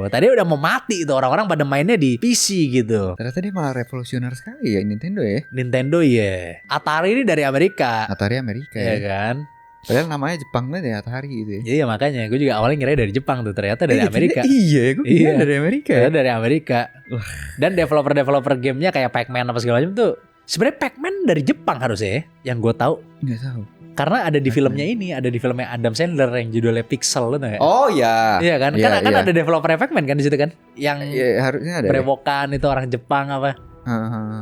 Tadi udah mau mati itu orang-orang pada mainnya di PC gitu. Ternyata dia malah revolusioner sekali ya Nintendo ya. Nintendo ya. Atari ini dari Amerika. Atari Amerika Ya ya. kan. Padahal namanya Jepang banget ya Atari gitu ya. Iya makanya gue juga awalnya ngira dari Jepang tuh, ternyata dari Amerika. Iya, gue kira dari Amerika. Ternyata dari Amerika. Dan developer gamenya kayak Pac-Man apa segala macam tuh. Sebenarnya Pac-Man dari Jepang harusnya ya, yang gue tahu. Nggak tahu. Karena ada di filmnya ini, ada di filmnya Adam Sandler yang judulnya Pixel, lo tau gak? Oh ya. Iya kan, Iya, kan iya. ada developer Pac-Man kan di situ kan, yang Iya, harusnya ada. berewokan itu orang Jepang apa?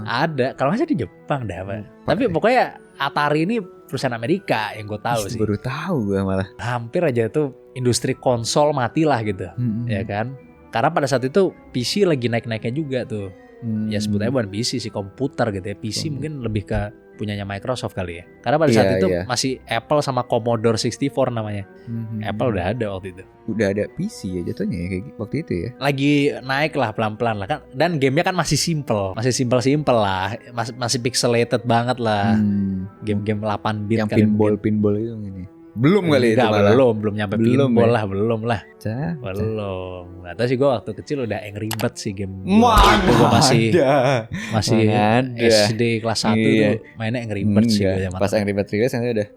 Ada, kalau nggak salah di Jepang dah apa. Tapi pokoknya Atari ini perusahaan Amerika yang gue tahu sih. Baru tahu gue malah. Hampir aja tuh industri konsol mati lah gitu, ya kan? Karena pada saat itu PC lagi naik-naiknya juga tuh. Ya sebutnya bukan PC sih, komputer gitu ya. PC mungkin lebih ke punyanya Microsoft kali ya. Karena pada saat itu masih Apple sama Commodore 64 namanya. Apple udah ada waktu itu. Udah ada PC ya jatuhnya ya kayak waktu itu ya. Lagi naik lah pelan-pelan lah kan. Dan gamenya kan masih simple lah. Masih pixelated banget lah. Game-game 8 bit yang kan. pinball itu ini. Belum kali itu malah. Belum nyampe pinball lah, belum lah. Cah. Belum. Nggak tahu sih, gue waktu kecil udah Angry Birds sih game. Gue masih SD kelas 1 tuh mainnya Angry Birds sih gue zaman. Pas Angry Birds rilis nanti udah.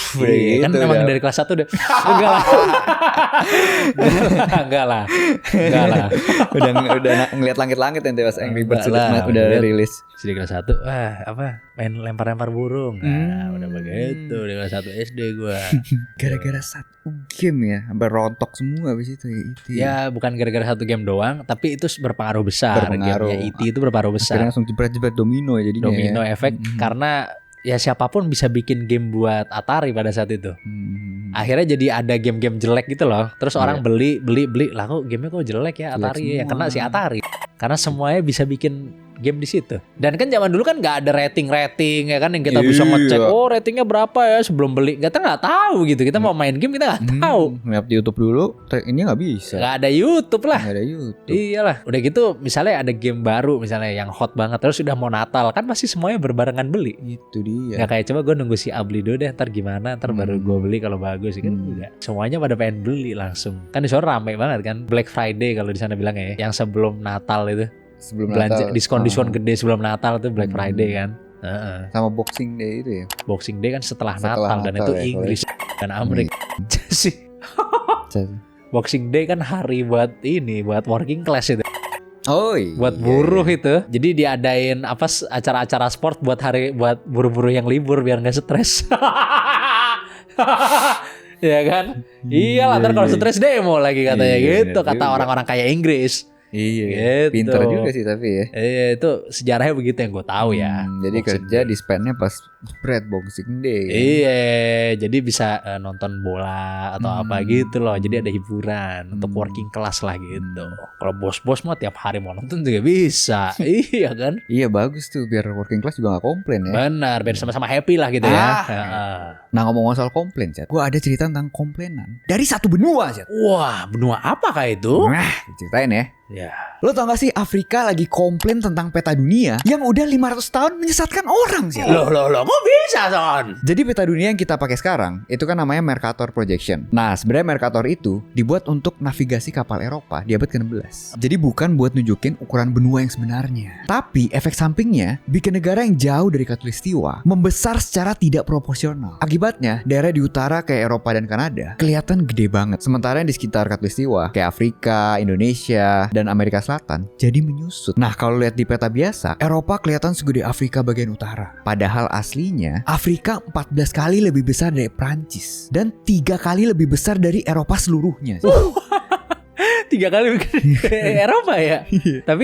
Iya, kan emang dari kelas 1 udah. Enggak lah. Udah ngeliat langit-langit nanti pas Angry Birds udah rilis. Di kelas 1 main lempar-lempar burung. Nah, udah begitu di kelas 1 SD gua. Gara-gara satu game ya, sampai rontok semua habis itu ya E.T. Ya, bukan gara-gara satu game doang, tapi itu berpengaruh besar. Gamenya E.T. itu berpengaruh besar. Akhirnya langsung jebret-jebret domino ya jadinya. Domino efek karena ya siapapun bisa bikin game buat Atari pada saat itu. Akhirnya jadi ada game-game jelek gitu loh. Terus orang beli lah, kok gamenya kok jelek ya Atari, yang kena si Atari. Karena semuanya bisa bikin game di situ. Dan kan zaman dulu kan nggak ada rating ya kan yang kita bisa ngecek ratingnya berapa ya sebelum beli. Kita nggak tahu gitu. Kita mau main game kita nggak tahu. Lihat di YouTube dulu, ini nggak bisa. Nggak ada YouTube lah. Nggak ada YouTube. Iyalah. Udah gitu misalnya ada game baru misalnya yang hot banget terus udah mau Natal kan pasti semuanya berbarengan beli. Itu dia. Nggak kayak coba gue nunggu si A beli dulu deh, ntar gimana, ntar baru gue beli kalau bagus kan enggak. Semuanya pada pengen beli langsung. Kan di sana rame banget kan Black Friday kalau di sana bilang ya, yang sebelum Natal itu. Sebelum Belanja Natal. diskon gede sebelum Natal tuh Black Friday kan. Sama Boxing Day itu ya. Boxing Day kan setelah Setelah Natal dan Natal itu ya, Inggris dan Amerika. sih. Jadi. Boxing Day kan hari buat working class itu. Oh iya. Buat buruh itu. Jadi diadain acara-acara sport buat buruh-buruh yang libur biar nggak stres. Ya kan? Iyalah ntar kalau stres demo lagi katanya gitu kata orang-orang kaya Inggris. Iya, gitu. Pinter juga sih tapi ya. Itu sejarahnya begitu yang gue tahu ya. Jadi Boxing kerja Day. di spendnya pas spread Boxing Day. Kan? Iya, jadi bisa nonton bola atau apa gitu loh. Jadi ada hiburan untuk working class lah gitu. Kalau bos-bos mah tiap hari mau nonton juga bisa. Iya kan? Iya bagus tuh biar working class juga gak komplain ya. Benar, biar sama-sama happy lah gitu ya. Nah ngomong soal komplain, Chat, gue ada cerita tentang komplainan dari satu benua, Chat. Wah, benua apakah itu? Nah, ceritain ya. Ya. Lo tau gak sih Afrika lagi komplain tentang peta dunia yang udah 500 tahun menyesatkan orang sih. Loh, kok bisa, Son? Jadi peta dunia yang kita pakai sekarang itu kan namanya Mercator Projection. Nah sebenarnya Mercator itu dibuat untuk navigasi kapal Eropa di abad ke-16. Jadi bukan buat nunjukin ukuran benua yang sebenarnya. Tapi efek sampingnya bikin negara yang jauh dari Khatulistiwa membesar secara tidak proporsional. Akibatnya daerah di utara kayak Eropa dan Kanada kelihatan gede banget. Sementara yang di sekitar Khatulistiwa kayak Afrika, Indonesia, dan Amerika Selatan jadi menyusut. Nah kalau lihat di peta biasa, Eropa kelihatan segede Afrika bagian utara. Padahal aslinya Afrika 14 kali lebih besar dari Prancis dan 3 kali lebih besar dari Eropa seluruhnya. 3 kali Eropa ya. Tapi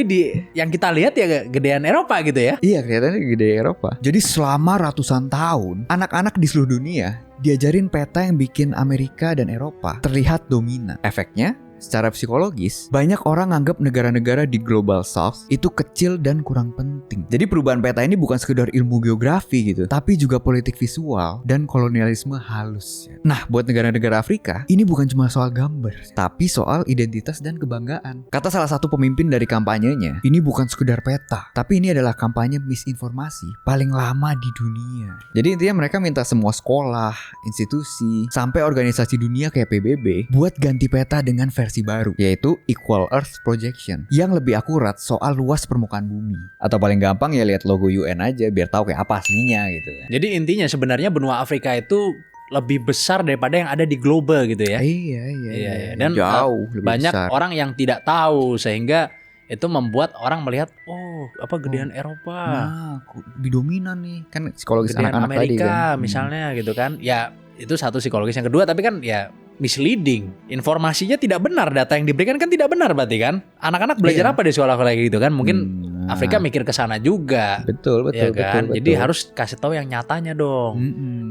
yang kita lihat ya gedean Eropa gitu ya. Iya kelihatannya gede Eropa. Jadi selama ratusan tahun anak-anak di seluruh dunia diajarin peta yang bikin Amerika dan Eropa terlihat dominan. Efeknya secara psikologis, banyak orang anggap negara-negara di Global South itu kecil dan kurang penting. Jadi perubahan peta ini bukan sekedar ilmu geografi gitu, tapi juga politik visual dan kolonialisme halus. Nah, buat negara-negara Afrika, ini bukan cuma soal gambar, tapi soal identitas dan kebanggaan. Kata salah satu pemimpin dari kampanyenya, ini bukan sekedar peta, tapi ini adalah kampanye misinformasi paling lama di dunia. Jadi intinya mereka minta semua sekolah, institusi, sampai organisasi dunia kayak PBB buat ganti peta dengan versi baru, yaitu Equal Earth Projection, yang lebih akurat soal luas permukaan bumi. Atau paling gampang ya lihat logo UN aja biar tahu kayak apa aslinya gitu. Jadi intinya sebenarnya benua Afrika itu lebih besar daripada yang ada di global gitu ya. Iya. Dan jauh lebih banyak besar. orang yang tidak tahu sehingga itu membuat orang melihat gedean Eropa. Nah, lebih dominan nih. Kan psikologis Gedean anak-anak Amerika tadi kan. misalnya gitu kan. Ya itu satu psikologis. Yang kedua tapi kan ya misleading. Informasinya tidak benar, data yang diberikan kan tidak benar berarti kan. Anak-anak belajar apa di sekolah kayak gitu kan? Mungkin Afrika mikir ke sana juga. Betul. Ya kan? Jadi harus kasih tahu yang nyatanya dong.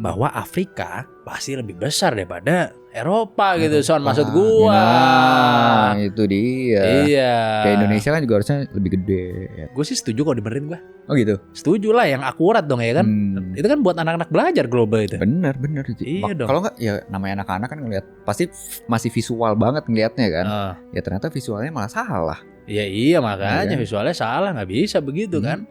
Bahwa Afrika pasti lebih besar daripada Eropa gitu, Son, maksud gua. Nah, itu dia. Iya. Kayak Indonesia kan juga harusnya lebih gede. Gue sih setuju kalau dibenerin gua. Oh gitu. Setuju lah yang akurat dong ya kan. Itu kan buat anak-anak belajar global itu. Bener. Iya dong. Kalau nggak ya namanya anak-anak kan ngeliat pasti masih visual banget ngelihatnya kan. Ya ternyata visualnya malah salah. Iya makanya Iya. visualnya salah, nggak bisa begitu kan.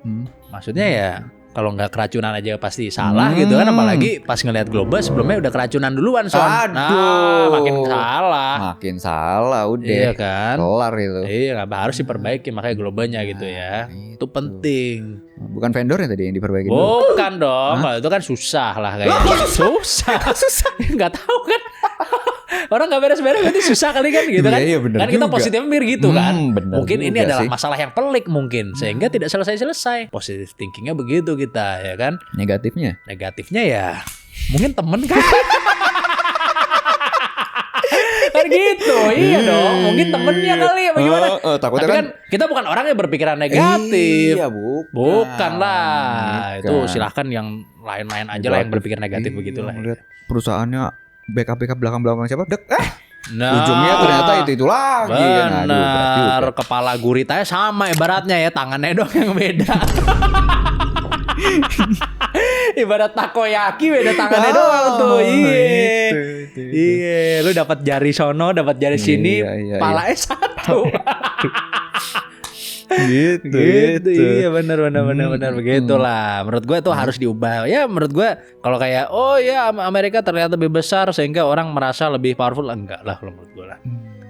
Maksudnya ya kalau nggak keracunan aja pasti salah gitu kan, apalagi pas ngelihat global sebelumnya udah keracunan duluan, Son. Nah, makin salah. Makin salah udah. Iya kan. Kelar itu. Iya, nggak harus diperbaiki makanya globalnya gitu ya. Itu penting. Bukan vendornya tadi yang diperbaiki dulu. Bukan dong, kalau itu kan susah lah kayaknya. Susah. Nggak tahu kan. Orang nggak beres-beres berarti susah kali kan gitu kan. Iya, bener kan kita juga. positifnya mikir gitu kan. Bener Mungkin ini juga adalah sih. masalah yang pelik mungkin sehingga tidak selesai-selesai. Positive thinkingnya begitu kita ya kan. Negatifnya. Negatifnya ya mungkin temen kan. Kan gitu, iya dong. Mungkin temennya kali ya bagaimana. Takutnya Tapi kan kita bukan orang yang berpikiran negatif. Iya, Bukan lah. Bukan. Itu silahkan yang lain-lain aja lah yang berpikir negatif begitulah. Lihat perusahaannya backup belakang siapa? Nah, ujungnya ternyata itu lagi. Kan. Aduh, berarti benar. udah. Kepala guritanya sama ibaratnya ya, tangannya dong yang beda. Ibarat takoyaki beda tangannya doang tuh. Iya. itu. Iya, lu dapat jari sono, dapat jari sini, Iya. palanya satu. Gitu. Iya benar begitulah. Menurut gue itu harus diubah. Ya menurut gue kalau kayak oh ya Amerika terlihat lebih besar sehingga orang merasa lebih powerful, enggak lah kalau menurut gue lah.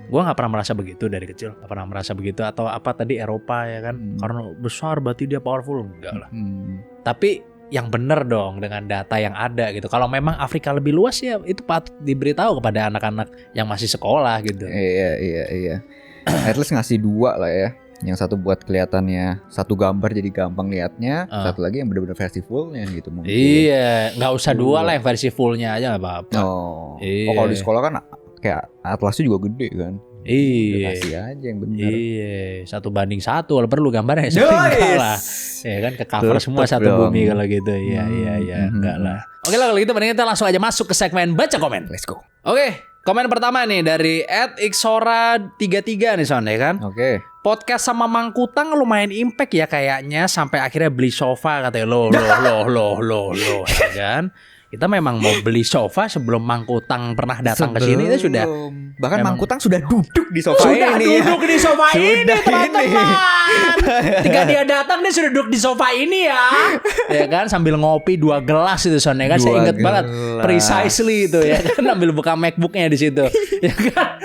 Gue nggak pernah merasa begitu dari kecil, nggak pernah merasa begitu. Atau apa tadi Eropa ya kan, karena besar berarti dia powerful, enggak lah. Tapi yang benar dong dengan data yang ada gitu. Kalau memang Afrika lebih luas ya itu patut diberitahu kepada anak-anak yang masih sekolah gitu. Iya. At least ngasih 2 lah ya. Yang satu buat kelihatannya satu gambar jadi gampang liatnya, satu lagi yang benar-benar versi fullnya gitu mungkin. Iya, nggak usah 2 lah, yang versi fullnya aja nggak apa-apa. Oh kalau di sekolah kan kayak atlasnya juga gede kan. Iya. Kasih aja yang benar. Iya, 1:1 kalau perlu gambarnya enggak lah. Ya kan ke cover semua satu bumi kalau gitu. Iya, enggak lah. Oke lah kalau gitu mending kita langsung aja masuk ke segmen baca komen. Let's go. Oke, komen pertama nih dari @iksora33 nih Son ya kan. Oke. Podcast sama Mangkutang lumayan impact ya kayaknya sampai akhirnya beli sofa katanya loh ya kan. Kita memang mau beli sofa sebelum Mangkutang pernah datang ke sini itu sudah. Bahkan memang- Mangkutang sudah duduk di sofa Sudah ini. duduk di sofa ini Sudah teman-teman. Ketika dia datang dia sudah duduk di sofa ini ya. Ya kan sambil ngopi 2 gelas itu Son ya kan. Saya 2 ingat banget gelas. precisely itu ya kan sambil buka MacBooknya di situ. Ya kan.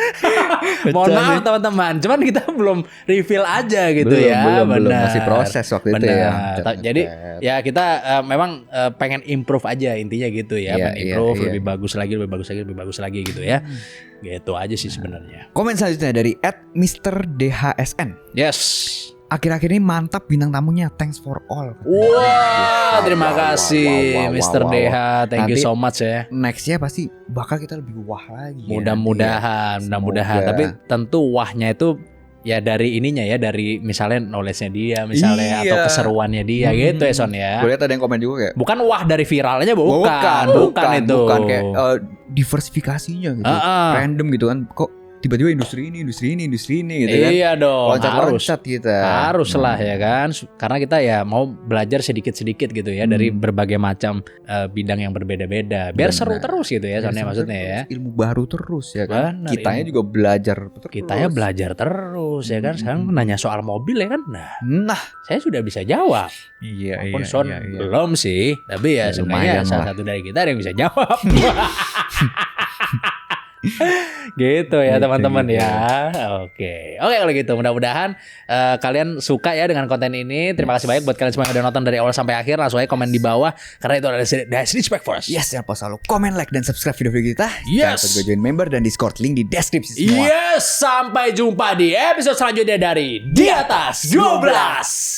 Mohon maaf teman-teman. Cuman kita belum reveal aja gitu ya. Belum Benar. masih proses waktu itu ya. Jadi ya kita memang pengen improve aja intinya gitu ya. Iya, Pengen improve iya. lebih bagus lagi gitu ya. Gitu aja sih sebenarnya. Komen selanjutnya dari @mrdhsn. Yes. Akhir-akhir ini mantap bintang tamunya. Thanks for all. Wah, terima Wow, kasih wow, Mr. wow. DH. Thank you Nanti- so much ya. Nextnya pasti bakal kita lebih wah lagi. ya. Mudah-mudahan. Semoga. Tapi tentu wahnya itu ya dari ininya ya, dari misalnya knowledge-nya dia misalnya Iya. atau keseruannya dia gitu ya Son ya. Gue lihat ada yang komen juga kayak Bukan wah dari viralnya bukan itu. bukan kayak diversifikasinya gitu. Random gitu kan. Kok tiba-tiba industri ini gitu kan. Iya dong, harus. Loncat kita. Harus lah ya kan. Karena kita ya mau belajar sedikit-sedikit gitu ya dari berbagai macam bidang yang berbeda-beda. Biar Benar. seru terus gitu ya soalnya maksudnya ya. Ilmu baru terus ya kan. Benar, Kitanya ilmu. juga belajar terus. Kitanya belajar terus ya kan. Sekarang nanya soal mobil ya kan. Nah, Saya sudah bisa jawab. iya Walaupun Son belum sih. Tapi ya Ya, sebenarnya lumayan salah lah. satu dari kita ada yang bisa jawab. Gitu ya Gitu, teman-teman gitu. ya. Oke kalau gitu mudah-mudahan kalian suka ya dengan konten ini. Terima kasih banyak buat kalian semua yang udah nonton dari awal sampai akhir. Langsung aja komen di bawah karena itu adalah Respect for us. Yes, jangan lupa selalu komen, like, dan subscribe video-video kita. Yes. Jangan lupa juga join member dan Discord, link di deskripsi semua. Yes, sampai jumpa di episode selanjutnya dari Di Atas 12.